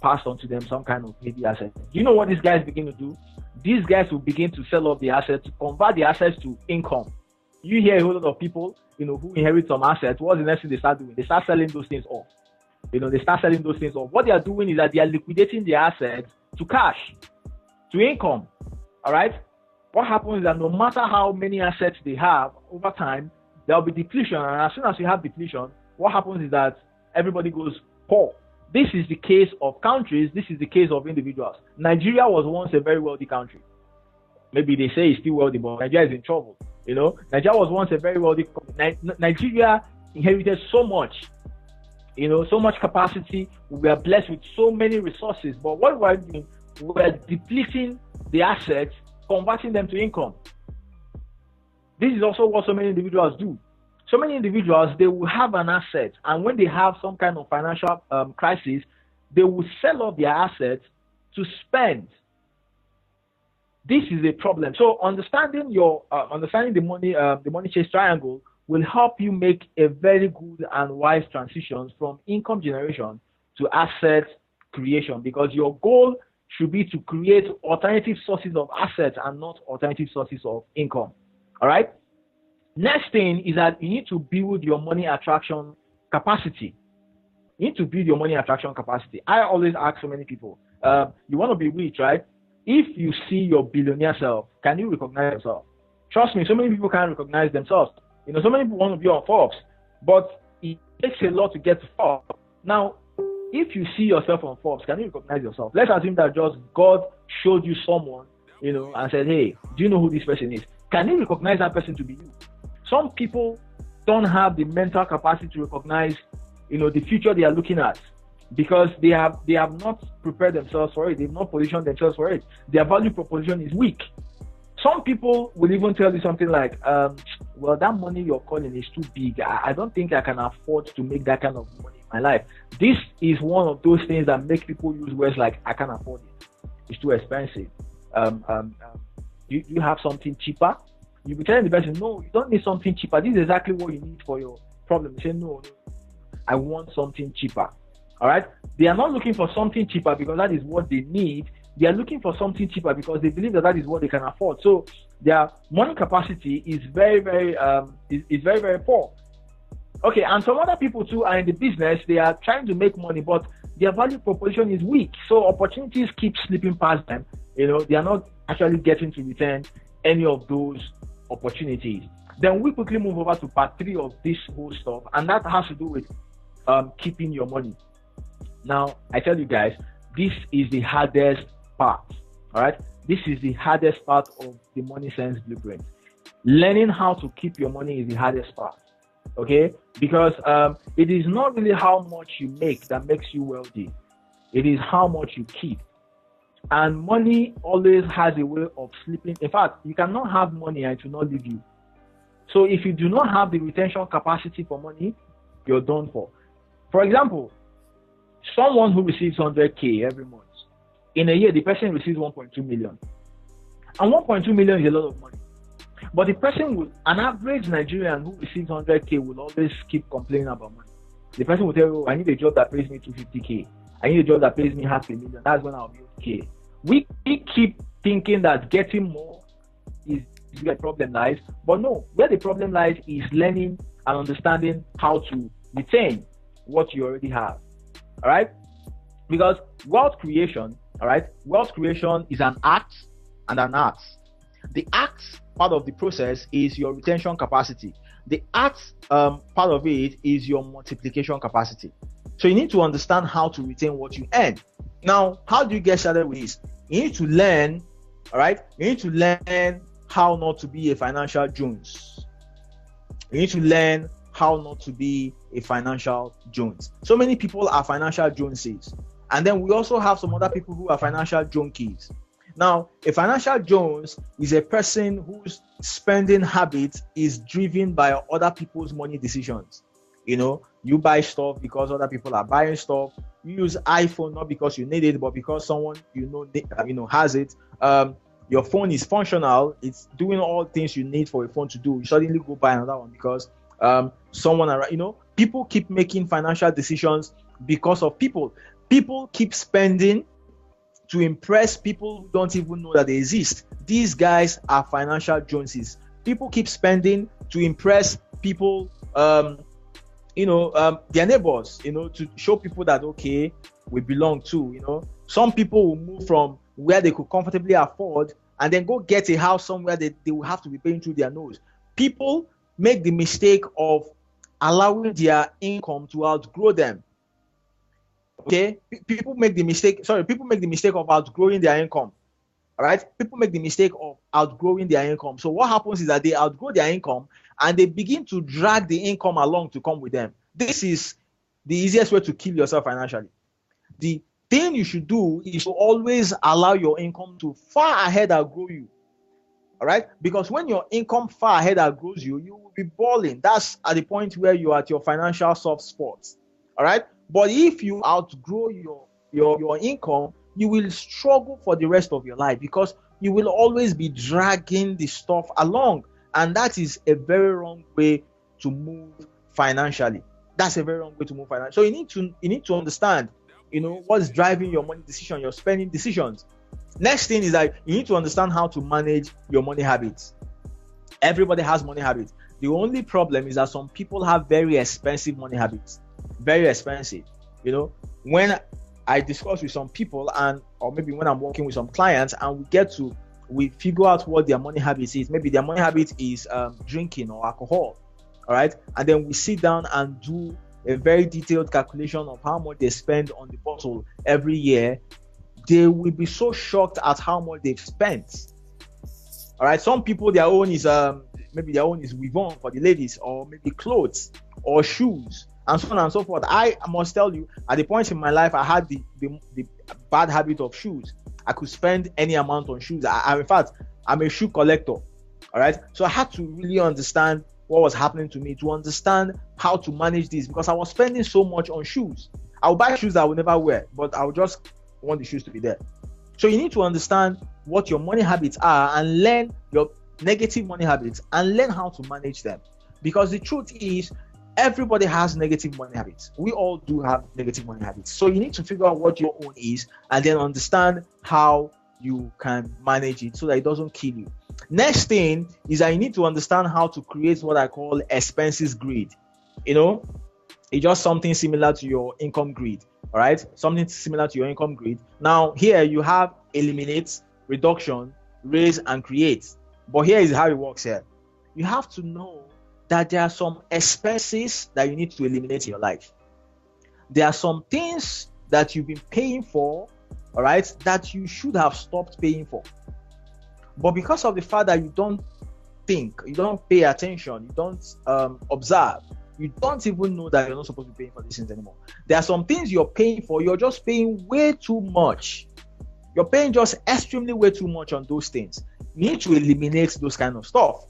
S3: passed on to them some kind of heavy asset. Do you know what these guys begin to do? These guys will begin to sell off the assets, to convert the assets to income. You hear a whole lot of people, who inherit some assets. What's the next thing they start doing? They start selling those things off. They start selling those things off. What they are doing is that they are liquidating their assets to cash, to income. All right. What happens is that no matter how many assets they have over time, there will be depletion. And as soon as you have depletion, what happens is that everybody goes poor. This is the case of countries. This is the case of individuals. Nigeria was once a very wealthy country. Maybe they say it's still wealthy, but Nigeria is in trouble. Nigeria was once a very wealthy country. Nigeria inherited so much, so much capacity. We are blessed with so many resources. But what we're doing, we're depleting the assets, converting them to income. This is also what so many individuals do. So many individuals, they will have an asset, and when they have some kind of financial crisis, they will sell off their assets to spend. This is a problem. So understanding the money chase triangle will help you make a very good and wise transition from income generation to asset creation, because your goal should be to create alternative sources of assets and not alternative sources of income. All right. Next thing is that you need to build your money attraction capacity. You need to build your money attraction capacity. I always ask so many people, you want to be rich, right? If you see your billionaire self, can you recognize yourself? Trust me, so many people can't recognize themselves. So many people want to be on Forbes, but it takes a lot to get to Forbes. Now, if you see yourself on Forbes, can you recognize yourself? Let's assume that just God showed you someone, and said, hey, do you know who this person is? Can you recognize that person to be you? Some people don't have the mental capacity to recognize, the future they are looking at, because they have not prepared themselves for it. They've not positioned themselves for it. Their value proposition is weak. Some people will even tell you something like, well, that money you're calling is too big. I don't think I can afford to make that kind of money in my life. This is one of those things that make people use words like, I can't afford it. It's too expensive. You have something cheaper? You'll be telling the person, no, you don't need something cheaper. This is exactly what you need for your problem. You say, no, I want something cheaper. All right? They are not looking for something cheaper because that is what they need. They are looking for something cheaper because they believe that is what they can afford. So their money capacity is very, very, very, very poor. Okay, and some other people too are in the business. They are trying to make money, but their value proposition is weak. So opportunities keep slipping past them. They are not actually getting to return any of those opportunities. Then we quickly move over to part 3 of this whole stuff, and that has to do with keeping your money. Now, I tell you guys, this is the hardest part. All right, this is the hardest part of the money sense blueprint. Learning how to keep your money is the hardest part. Okay, because it is not really how much you make that makes you wealthy. It is how much you keep. And money always has a way of slipping. In fact, you cannot have money and it will not leave you. So if you do not have the retention capacity for money, you're done for. For example, someone who receives 100K every month, in a year, the person receives 1.2 million. And 1.2 million is a lot of money. But the person will, an average Nigerian who receives 100K will always keep complaining about money. The person will tell you, I need a job that pays me 250K. I need a job that pays me $500,000. That's when I'll be okay. We keep thinking that getting more is where the problem lies. But no, where the problem lies is learning and understanding how to retain what you already have. All right? Because wealth creation, all right, wealth creation is an act and an art. The act part of the process is your retention capacity. The art part of it is your multiplication capacity. So you need to understand how to retain what you earn. Now, how do you get started with this? You need to learn, all right? You need to learn how not to be a financial Jones. You need to learn how not to be a financial Jones. So many people are financial Joneses. And then we also have some other people who are financial junkies. Now, a financial Jones is a person whose spending habit is driven by other people's money decisions. You buy stuff because other people are buying stuff. You use iPhone not because you need it, but because someone has it. Your phone is functional. It's doing all things you need for a phone to do. You suddenly go buy another one because people keep making financial decisions because of people. People keep spending to impress people who don't even know that they exist. These guys are financial Joneses. People keep spending to impress people, their neighbors, to show people that, okay, we belong too, Some people will move from where they could comfortably afford and then go get a house somewhere that they will have to be paying through their nose. People make the mistake of allowing their income to outgrow them. Okay, people make the mistake of outgrowing their income. All right, people make the mistake of outgrowing their income. So what happens is that they outgrow their income and they begin to drag the income along to come with them. This is the easiest way to kill yourself financially. The thing you should do is to always allow your income to far ahead outgrow you. All right, because when your income far ahead outgrows you, you will be balling. That's at the point where you are at your financial soft spots. All right. But if you outgrow your income, you will struggle for the rest of your life because you will always be dragging the stuff along. And that is a very wrong way to move financially. That's a very wrong way to move financially. So you need to understand, what's driving your money decision, your spending decisions. Next thing is that you need to understand how to manage your money habits. Everybody has money habits. The only problem is that some people have very expensive money habits. Very expensive. When I discuss with some people, or maybe when I'm working with some clients, and we figure out what their money habits is. Maybe their money habit is drinking or alcohol. All right. And then we sit down and do a very detailed calculation of how much they spend on the bottle every year. They will be so shocked at how much they've spent. All right. Some people, their own is Weavon for the ladies, or maybe clothes or shoes, and so on and so forth. I must tell you, at the point in my life, I had the bad habit of shoes. I could spend any amount on shoes. In fact, I'm a shoe collector. All right. So I had to really understand what was happening to me, to understand how to manage this, because I was spending so much on shoes. I would buy shoes that I would never wear, but I would just want the shoes to be there. So you need to understand what your money habits are and learn your negative money habits and learn how to manage them. Because the truth is, everybody has negative money habits. We all do have negative money habits. So you need to figure out what your own is and then understand how you can manage it so that it doesn't kill you. Next thing is that you need to understand how to create what I call expenses grid. It's just something similar to your income grid. All right, something similar to your income grid. Now here you have eliminate, reduction, raise, and create. But here is how it works here. You have to know that there are some expenses that you need to eliminate in your life. There are some things that you've been paying for, all right, that you should have stopped paying for. But because of the fact that you don't think, you don't pay attention, you don't observe, you don't even know that you're not supposed to be paying for these things anymore. There are some things you're paying for, you're just paying way too much. You're paying just extremely way too much on those things. You need to eliminate those kind of stuff.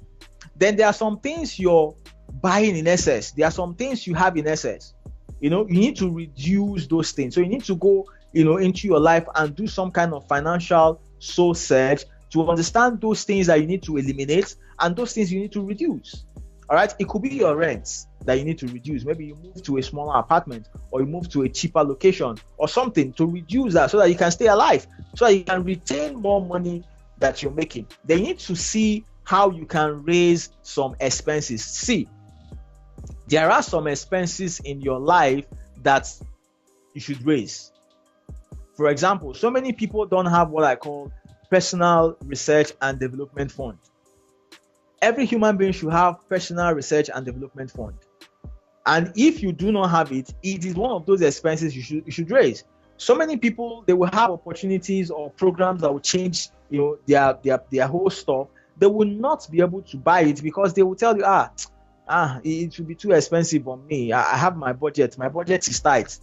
S3: Then there are some things you're buying in excess. There are some things you have in excess. You need to reduce those things. So you need to go, into your life and do some kind of financial soul search to understand those things that you need to eliminate and those things you need to reduce. All right. It could be your rents that you need to reduce. Maybe you move to a smaller apartment, or you move to a cheaper location or something to reduce that so that you can stay alive, so that you can retain more money that you're making. Then you need to see how you can raise some expenses. See, there are some expenses in your life that you should raise. For example, so many people don't have what I call personal research and development fund. Every human being should have personal research and development fund. And if you do not have it, it is one of those expenses you should raise. So many people, they will have opportunities or programs that will change, their whole stuff. They will not be able to buy it because they will tell you, it will be too expensive for me. I have my budget. My budget is tight.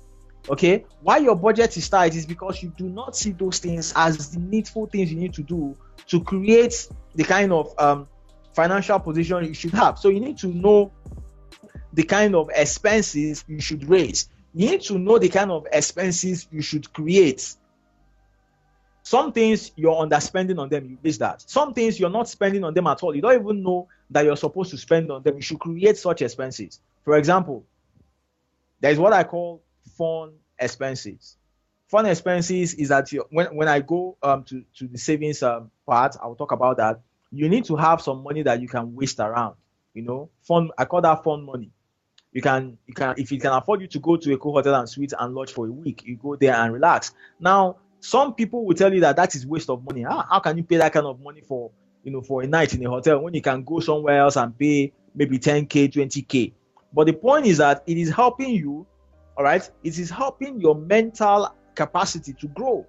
S3: Okay. Why your budget is tight is because you do not see those things as the needful things you need to do to create the kind of financial position you should have. So you need to know the kind of expenses you should raise. You need to know the kind of expenses you should create. Some things you're underspending on them, you raise that. Some things you're not spending on them at all. You don't even know that you're supposed to spend on them. You should create such expenses. For example, there's what I call fun expenses. Fun expenses is that when I go to the savings part, I'll talk about that. You need to have some money that you can waste around. Fun. I call that fun money. You can if you can afford you to go to a cool hotel and suite and lodge for a week, you go there and relax. Now, some people will tell you that is waste of money. How can you pay that kind of money for a night in a hotel when you can go somewhere else and pay maybe 10K, 20K? But the point is that it is helping you, all right? It is helping your mental capacity to grow.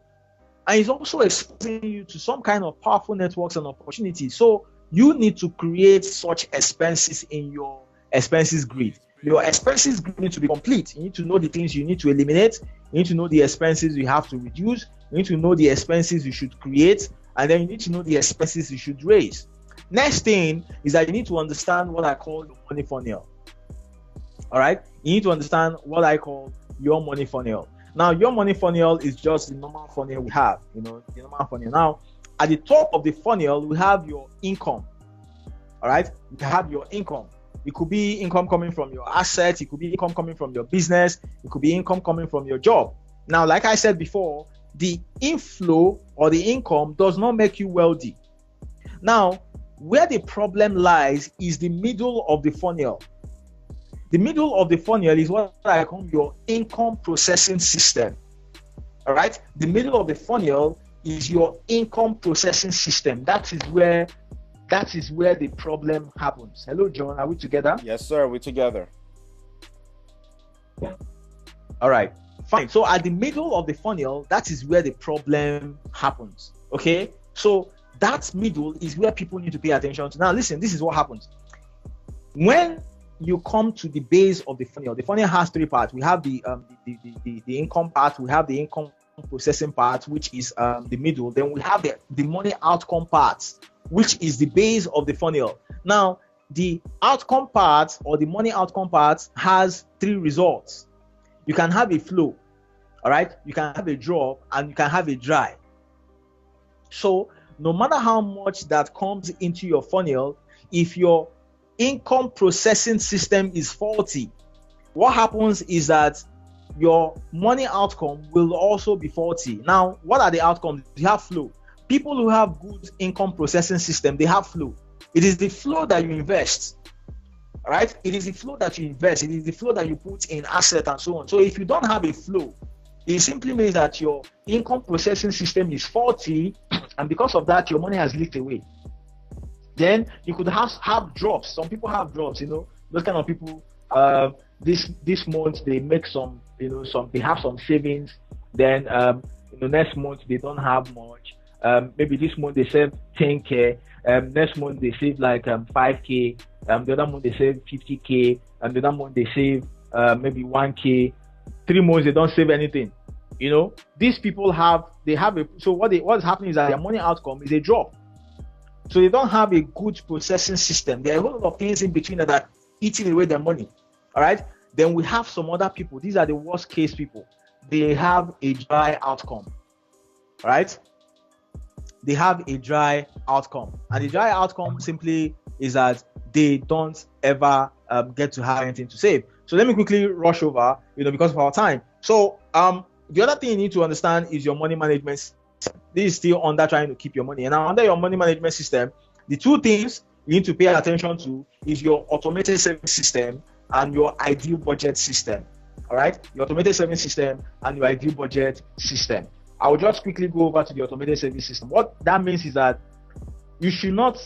S3: And it's also exposing you to some kind of powerful networks and opportunities. So you need to create such expenses in your expenses grid. Your expenses grid need to be complete. You need to know the things you need to eliminate. You need to know the expenses you have to reduce. You need to know the expenses you should create. And then you need to know the expenses you should raise. Next thing is that you need to understand what I call the money funnel. All right? You need to understand what I call your money funnel. Now, your money funnel is just the normal funnel we have, the normal funnel. Now, at the top of the funnel, we have your income. All right? You have your income. It could be income coming from your assets. It could be income coming from your business. It could be income coming from your job. Now, like I said before, the inflow or the income does not make you wealthy. Now, where the problem lies is the middle of the funnel. The middle of the funnel is what I call your income processing system. All right? The middle of the funnel is your income processing system. That is where the problem happens. Hello, John. Are we together?
S1: Yes, sir. We're together.
S3: All right. Fine. So at the middle of the funnel, that is where the problem happens. Okay? So that middle is where people need to pay attention to. Now, listen, this is what happens. When you come to the base of the funnel has three parts. We have the income part, we have the income processing part, which is the middle. Then we have the money outcome part, which is the base of the funnel. Now, the outcome part or the money outcome part has three results. You can have a flow, all right? You can have a drop, and you can have a dry. So no matter how much that comes into your funnel, if your income processing system is faulty, what happens is that your money outcome will also be faulty. Now, what are the outcomes? You have flow. People who have good income processing system, they have flow. It is the flow that you invest. All right? It is the flow that you invest. It is the flow that you put in asset and so on. So if you don't have a flow, it simply means that your income processing system is faulty, and because of that, your money has leaked away. Then you could have drops. Some people have drops, those kind of people. This month they make they have some savings. Then next month they don't have much. Maybe this month they save 10K. Next month they save like 5K. The other month they save 50K. And the other month they save maybe 1K. 3 months they don't save anything. These people so what's happening is that their money outcome is a drop. So they don't have a good processing system. There are a whole lot of things in between that are eating away their money. All right. Then we have some other people. These are the worst case people. They have a dry outcome. All right. They have a dry outcome. And the dry outcome simply is that they don't ever get to have anything to save. So let me quickly rush over, because of our time. So the other thing you need to understand is your money management system. This is still under trying to keep your money. And now under your money management system, the two things you need to pay attention to is your automated saving system and your ideal budget system. All right? Your automated saving system and your ideal budget system. I will just quickly go over to the automated saving system. What that means is that you should not.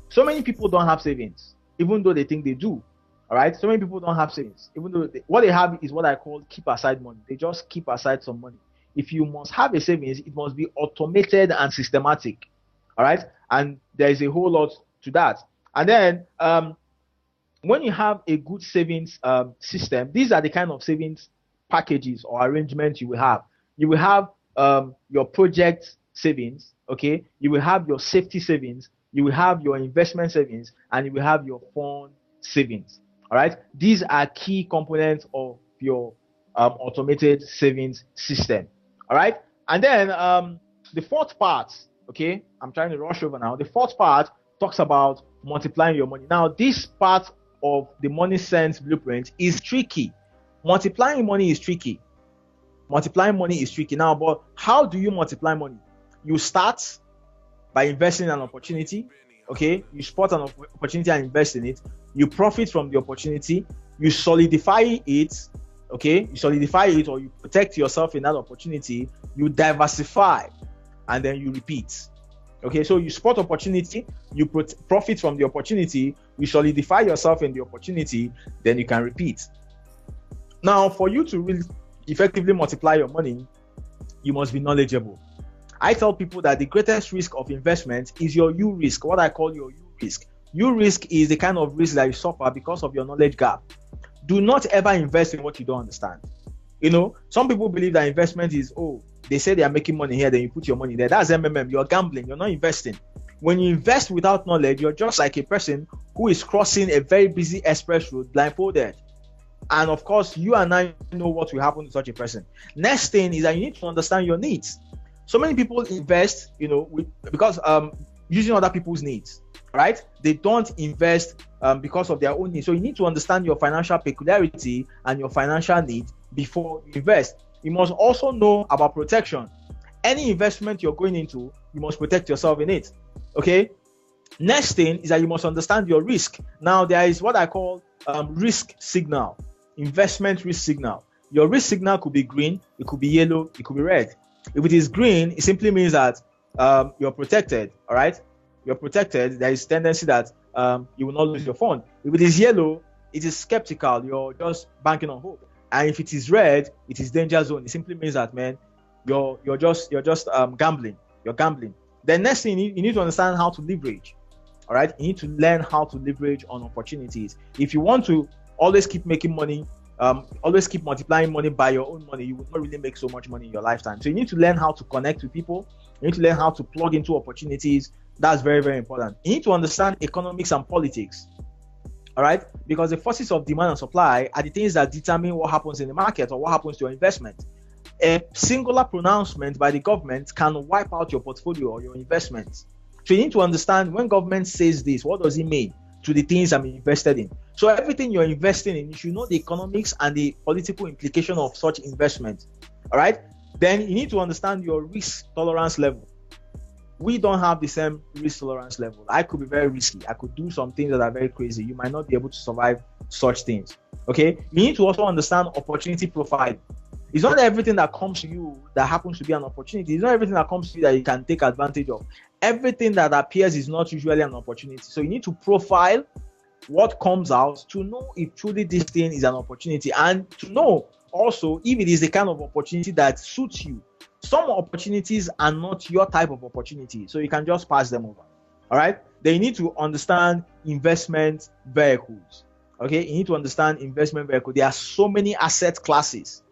S3: So many people don't have savings, even though they think they do. All right? So many people don't have savings, even though what they have is what I call keep aside money. They just keep aside some money. If you must have a savings, it must be automated and systematic. All right? And there is a whole lot to that. And then when you have a good savings system, these are the kind of savings packages or arrangements you will have. You will have your project savings, okay? You will have your safety savings, you will have your investment savings, and you will have your fund savings. All right? These are key components of your automated savings system. All right? And then the fourth part, okay? I'm trying to rush over now. The fourth part talks about multiplying your money. Now, this part of the money sense blueprint is tricky. Multiplying money is tricky. Multiplying money is tricky. Now, but how do you multiply money? You start by investing in an opportunity. Okay, you spot an opportunity and invest in it. You profit from the opportunity. You solidify it. Okay, you solidify it, or you protect yourself in that opportunity. You diversify, and then you repeat. Okay, so you spot opportunity, you profit from the opportunity, you solidify yourself in the opportunity, then you can repeat. Now, for you to really effectively multiply your money, you must be knowledgeable. I tell people that the greatest risk of investment is your U risk, what I call your U risk. U risk is the kind of risk that you suffer because of your knowledge gap. Do not ever invest in what you don't understand. Some people believe that investment is, they say they are making money here, then you put your money there. That's MMM. You're gambling. You're not investing. When you invest without knowledge, you're just like a person who is crossing a very busy express road blindfolded. And of course, you and I know what will happen to such a person. Next thing is that you need to understand your needs. So many people invest, because using other people's needs, right? They don't invest because of their own needs. So you need to understand your financial peculiarity and your financial need before you invest. you must also know about protection. Any investment you're going into, you must protect yourself in it. Okay. Next thing is that you must understand your risk. Now, there is what I call risk signal, investment risk signal. Your risk signal could be green, it could be yellow, it could be red. If it is green, it simply means that you're protected. All right, you're protected. There is tendency that you will not lose your fund. If it is yellow, it is skeptical. You're just banking on hope. And if it is red, it is danger zone. It simply means that, man, you're just gambling. You're gambling. The next thing you need to understand how to leverage. All right, you need to learn how to leverage on opportunities. If you want to always keep making money, always keep multiplying money by your own money, you will not really make so much money in your lifetime. So you need to learn how to connect with people. You need to learn how to plug into opportunities. That's very, very important. You need to understand economics and politics. All right, because the forces of demand and supply are the things that determine what happens in the market or what happens to your investment. A singular pronouncement by the government can wipe out your portfolio or your investments. So you need to understand, when government says this, what does it mean to the things I'm invested in? So everything you're investing in, you should know the economics and the political implication of such investment. All right. Then you need to understand your risk tolerance level. We don't have the same risk tolerance level. I could be very risky. I could do some things that are very crazy. You might not be able to survive such things. Okay. You need to also understand opportunity profile. It's not everything that comes to you that happens to be an opportunity. It's not everything that comes to you that you can take advantage of. Everything that appears is not usually an opportunity. So you need to profile what comes out to know if truly this thing is an opportunity, and to know also if it is the kind of opportunity that suits you. Some opportunities are not your type of opportunity, so you can just pass them over. All right. Then you need to understand investment vehicles. Okay. You need to understand investment vehicle. There are so many asset classes.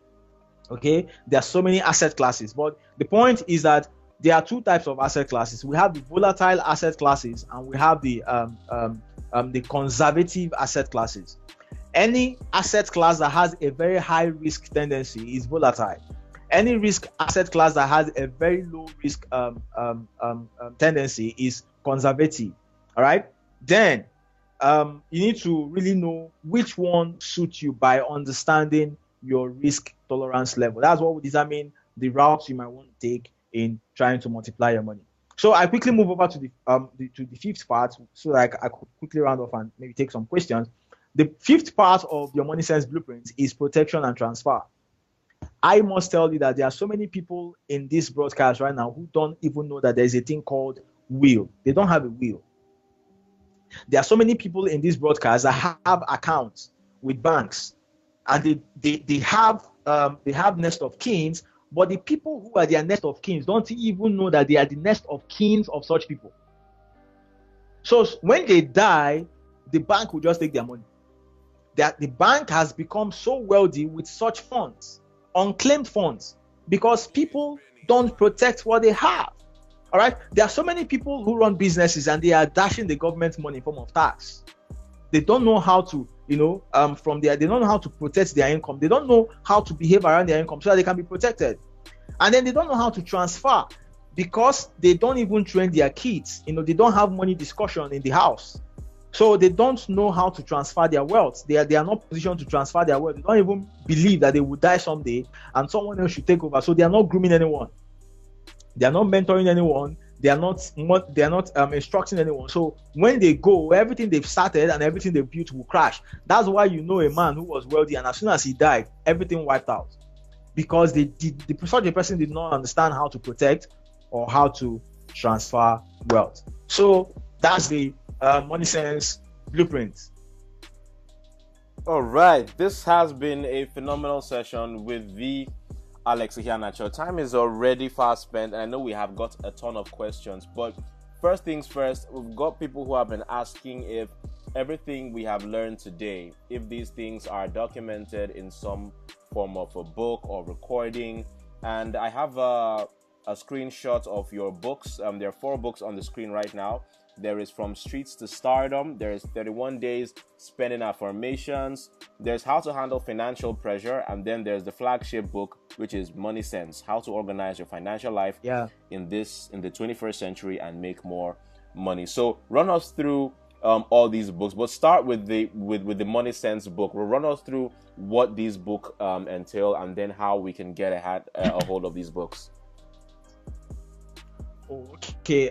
S3: Okay. There are so many asset classes, but the point is that there are two types of asset classes. We have the volatile asset classes, and we have the conservative asset classes. Any asset class that has a very high risk tendency is volatile. Any risk asset class that has a very low risk tendency is conservative. All right. Then you need to really know which one suits you by understanding your risk tolerance level. That's what will determine the routes you might want to take in trying to multiply your money. So I quickly move over to the fifth part, so that I could quickly round off and maybe take some questions. The fifth part of your money sense blueprint is protection and transfer. I must tell you that there are so many people in this broadcast right now who don't even know that there's a thing called will. They don't have a will. There are so many people in this broadcast that have accounts with banks, and they have next of kins, but the people who are their next of kins don't even know that they are the next of kins of such people. So when they die, the bank will just take their money. That the bank has become so wealthy with such funds, unclaimed funds, because people don't protect what they have. All right. There are so many people who run businesses and they are dashing the government money in form of tax. They don't know how to, they don't know how to protect their income. They don't know how to behave around their income so that they can be protected. And then they don't know how to transfer, because they don't even train their kids. They don't have money discussion in the house. So they don't know how to transfer their wealth. They are not positioned to transfer their wealth. They don't even believe that they will die someday and someone else should take over. So they are not grooming anyone. They are not mentoring anyone. They are not instructing anyone. So when they go, everything they've started and everything they've built will crash. That's why a man who was wealthy, and as soon as he died, everything wiped out, because such a person did not understand how to protect or how to transfer wealth. So that's the money sense blueprint.
S1: All right, this has been a phenomenal session with the Alex Iheanacho. Time is already fast spent, and I know we have got a ton of questions, but first things first, we've got people who have been asking if everything we have learned today, if these things are documented in some form of a book or recording. And I have a screenshot of your books. There are 4 books on the screen right now. There is From Streets to Stardom. There is 31 Days Spending Affirmations. There's How to Handle Financial Pressure. And then there's the flagship book, which is Money Sense, How to Organize Your Financial Life in the 21st century and make more money. So run us through all these books, but start with the Money Sense book. We'll run us through what these book entail, and then how we can get a hold of these books.
S2: Okay.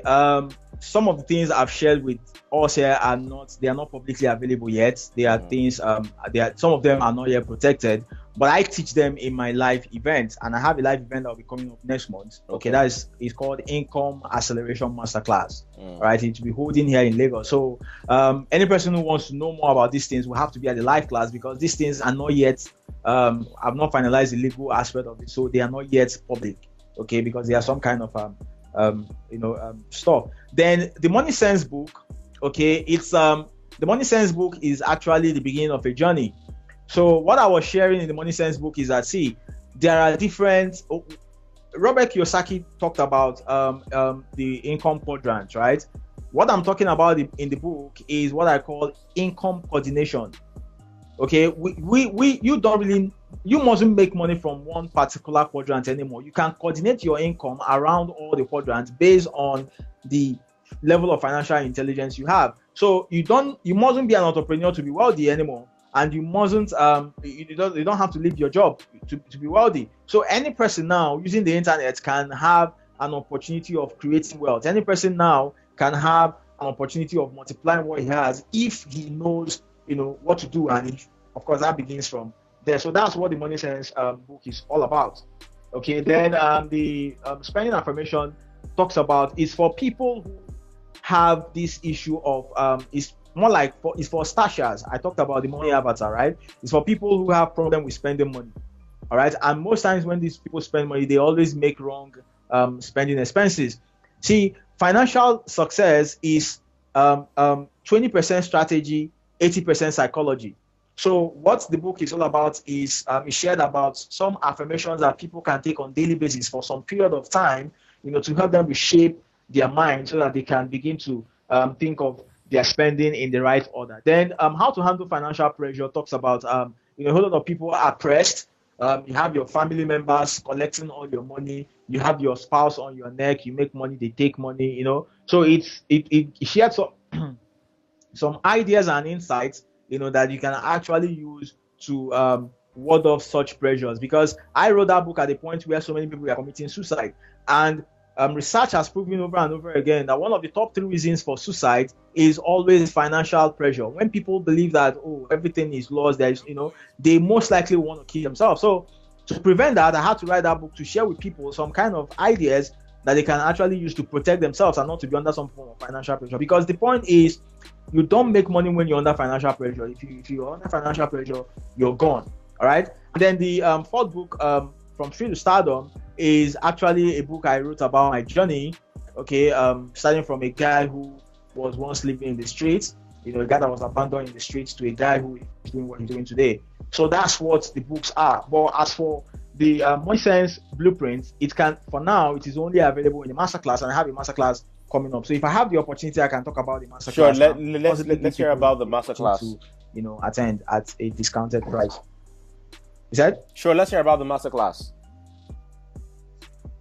S2: Some of the things I've shared with us here are not publicly available yet. They are things some of them are not yet protected, but I teach them in my live event, and I have a live event that will be coming up next month. Okay, it's called Income Acceleration Masterclass. Right, it will be holding here in Lagos. So any person who wants to know more about these things will have to be at the live class, because these things are not yet I've not finalized the legal aspect of it, so they are not yet public. Okay, because they are some kind of stuff. Then the Money Sense book, okay, it's the Money Sense book is actually the beginning of a journey. So what I was sharing in the Money Sense book is that, see, there are different. Robert Kiyosaki talked about the income quadrant, right? What I'm talking about in the book is what I call income coordination. Okay, you mustn't make money from one particular quadrant anymore. You can coordinate your income around all the quadrants based on the level of financial intelligence you have. So you mustn't be an entrepreneur to be wealthy anymore, and you mustn't you don't have to leave your job to be wealthy. So any person now using the internet can have an opportunity of creating wealth. Any person now can have an opportunity of multiplying what he has if he knows what to do, and of course that begins from there. So that's what the Money Sense book is all about. Okay, then the spending affirmation talks about is for people who have this issue of it's more like it's for stashers. I talked about the money avatar, right? It's for people who have problem with spending money. All right, and most times when these people spend money, they always make wrong spending expenses. See, financial success is 20% strategy, 80% psychology. So what the book is all about is it shared about some affirmations that people can take on daily basis for some period of time, to help them reshape their mind so that they can begin to think of their spending in the right order. Then how to handle financial pressure talks about a whole lot of people are pressed. You have your family members collecting all your money. You have your spouse on your neck. You make money, they take money. So it shared some ideas and insights, that you can actually use to ward off such pressures. Because I wrote that book at the point where so many people are committing suicide, and research has proven over and over again that one of the top 3 reasons for suicide is always financial pressure. When people believe that everything is lost, they most likely want to kill themselves. So to prevent that, I had to write that book to share with people some kind of ideas that they can actually use to protect themselves and not to be under some form of financial pressure. Because the point is, you don't make money when you're under financial pressure. If you're under financial pressure, you're gone. All right. And then the 4th book, From Street to Stardom, is actually a book I wrote about my journey. Okay, starting from a guy who was once living in the streets, a guy that was abandoned in the streets, to a guy who is doing what he's doing today. So that's what the books are. But as for the Money Sense blueprint, for now it is only available in the masterclass, and I have a masterclass coming up. So if I have the opportunity, I can talk about the masterclass.
S1: Sure, let's hear about the masterclass.
S2: To attend at a discounted price. Is that?
S1: Sure, let's hear about the masterclass.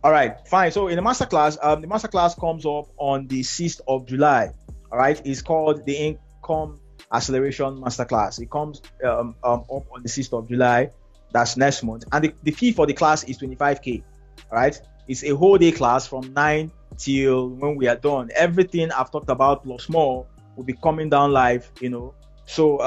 S2: All right, fine. So in the masterclass comes up on the 6th of July. All right, it's called the Income Acceleration Masterclass. It comes up on the 6th of July. That's next month. And the fee for the class is 25K. All right, it's a whole day class from 9 till when we are done. Everything I've talked about plus more will be coming down live. So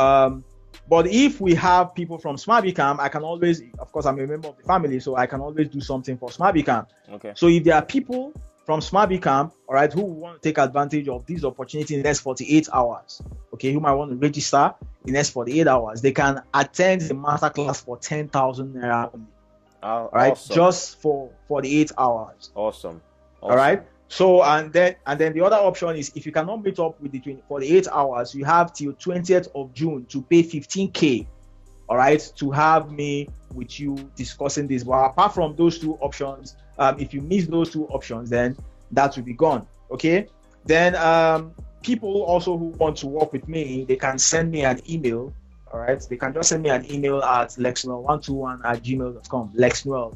S2: but if we have people from SmartBeCam, I can always, of course, I'm a member of the family, so I can always do something for SmartBeCam.
S1: Okay.
S2: So if there are people from SmartBeCam, all right, who want to take advantage of this opportunity in the next 48 hours, okay, who might want to register in the next 48 hours, they can attend the masterclass for 10,000 naira only. All right, awesome. Just for 48 hours.
S1: Awesome.
S2: All right. So and then the other option is, if you cannot meet up with the 48 hours, you have till 20th of June to pay 15K, all right, to have me with you discussing this. But apart from those 2 options, if you miss those 2 options, then that will be gone. Okay. Then people also who want to work with me, they can send me an email. All right, they can just send me an email at lexnuel121@gmail.com. Lexnuel,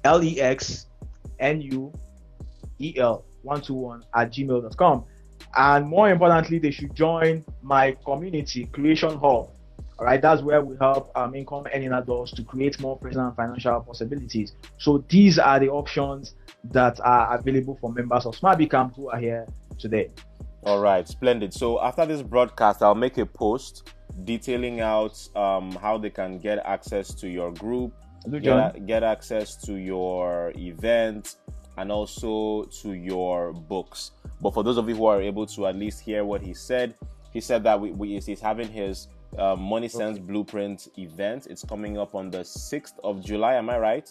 S2: LEXNUEL121@gmail.com.
S3: And more importantly, they should join my community creation hub. All right, that's where we help income earning adults to create more personal and financial possibilities. So these are the options that are available for members of Smart Camp who are here today.
S1: All right, splendid. So after this broadcast, I'll make a post detailing out how they can get access to your group, get access to your event, and also to your books. But for those of you who are able to at least hear what he said that he's having his Money Sense Blueprint event. It's coming up on the 6th of July. Am I right?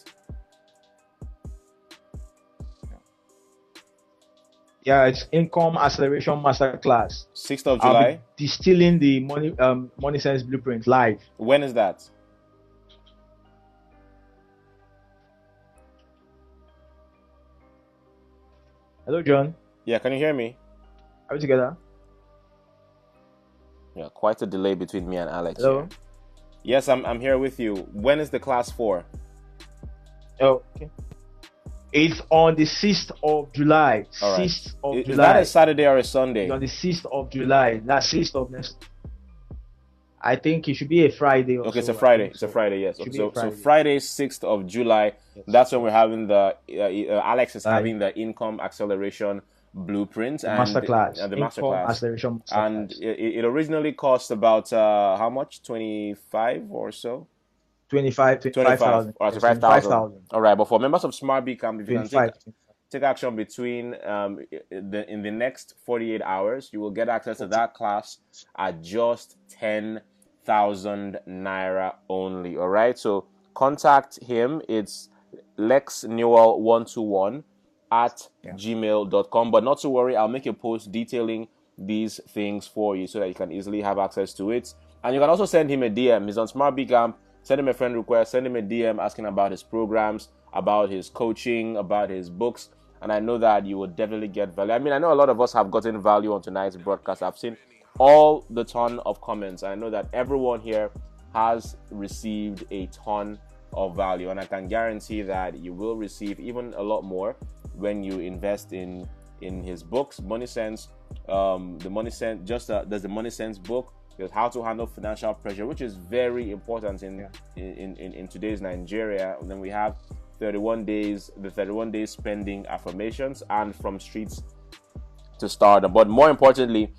S3: Yeah, it's Income Acceleration Masterclass.
S1: 6th of July.
S3: I'll be distilling the Money Sense Blueprint live.
S1: When is that?
S3: Hello, John.
S1: Yeah, can you hear me?
S3: Are we together?
S1: Yeah, quite a delay between me and Alex.
S3: Hello.
S1: Here. Yes, I'm here with you. When is the class for?
S3: Oh, okay. It's on the 6th of July.
S1: All right.
S3: 6th of July.
S1: Is that a Saturday or a Sunday?
S3: It's on the 6th of July. That's 6th of next. I think it should be a Friday.
S1: Okay, it's a Friday. It's a Friday, yes. So Friday, 6th of July.
S3: Yes.
S1: That's when we're having the Alex is having the Income Acceleration Blueprint and
S3: Masterclass.
S1: The Masterclass.
S3: Acceleration Masterclass.
S1: And it originally cost about how much? 25 or so.
S3: 25,000.
S1: Or 25,000. All right, but for members of Smart Camp, if you can take action between in the next 48 hours, you will get access to that class at just 10,000 naira only. All right, so contact him. It's lexnewell121 at gmail.com. But not to worry, I'll make a post detailing these things for you so that you can easily have access to it. And you can also send him a DM. He's on Smart Camp. Send him a friend request, send him a DM asking about his programs, about his coaching, about his books. And I know that you will definitely get value. I mean, I know a lot of us have gotten value on tonight's broadcast. I've seen all the ton of comments. I know that everyone here has received a ton of value. And I can guarantee that you will receive even a lot more when you invest in his books. Money Sense, the Money Sense, there's the Money Sense book. There's How to Handle Financial Pressure, which is very important in today's Nigeria. And then we have 31 days, the 31 days spending affirmations, and From Streets to Stardom. But more importantly,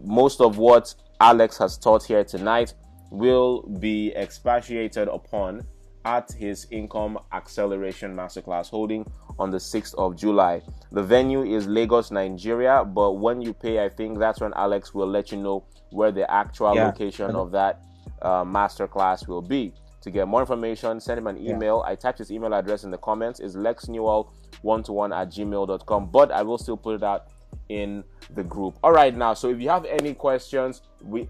S1: most of what Alex has taught here tonight will be expatiated upon at his Income Acceleration Masterclass holding on the 6th of July. The venue is Lagos, Nigeria, but when you pay, I think that's when Alex will let you know where the actual location of that masterclass will be. To get more information, send him an email. I typed his email address in the comments. It's lexnewell121 at gmail.com, but I will still put it out in the group. All right, now, so if you have any questions,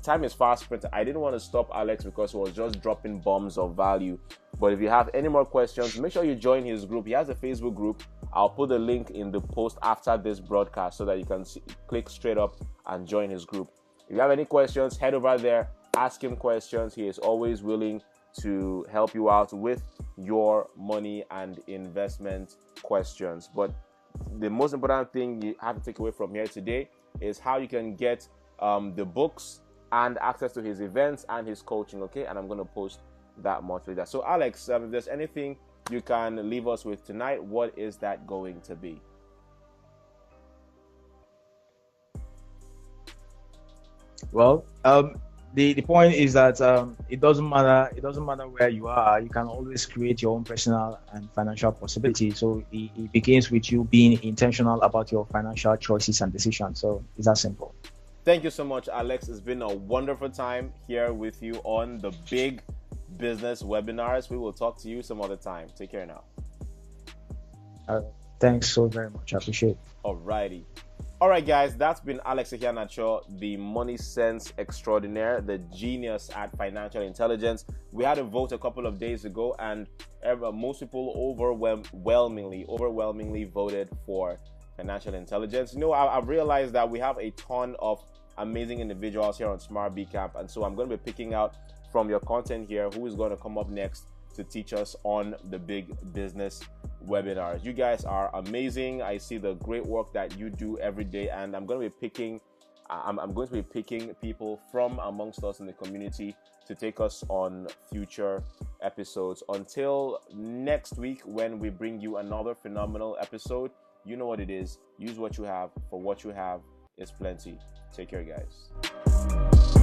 S1: time is fast spent. I didn't want to stop Alex because he was just dropping bombs of value. But if you have any more questions, make sure you join his group. He has a Facebook group. I'll put the link in the post after this broadcast so that you can click straight up and join his group. If you have any questions, head over there, ask him questions. He is always willing to help you out with your money and investment questions. But the most important thing you have to take away from here today is how you can get the books and access to his events and his coaching, okay? And I'm going to post that much later. So Alex, if there's anything you can leave us with tonight, what is that going to be?
S3: Well, the point is that it doesn't matter where you are. You can always create your own personal and financial possibilities. So it begins with you being intentional about your financial choices and decisions. So it's that simple.
S1: Thank you so much, Alex. It's been a wonderful time here with you on the Big Business Webinars. We will talk to you some other time. Take care now.
S3: Thanks so very much. I appreciate it.
S1: Alrighty. All right, guys, that's been Alex Iheanacho, the Money Sense extraordinaire, the genius at financial intelligence. We had a vote a couple of days ago, and most people overwhelmingly voted for financial intelligence. You know, I've realized that we have a ton of amazing individuals here on Smart Camp, and so I'm going to be picking out from your content here who is going to come up next to teach us on the big business webinars. You guys are amazing. I see the great work that you do every day, and I'm going to be picking people from amongst us in the community to take us on future episodes. Until next week, when we bring you another phenomenal episode, you know what it is. Use what you have, for what you have is plenty. Take care, guys.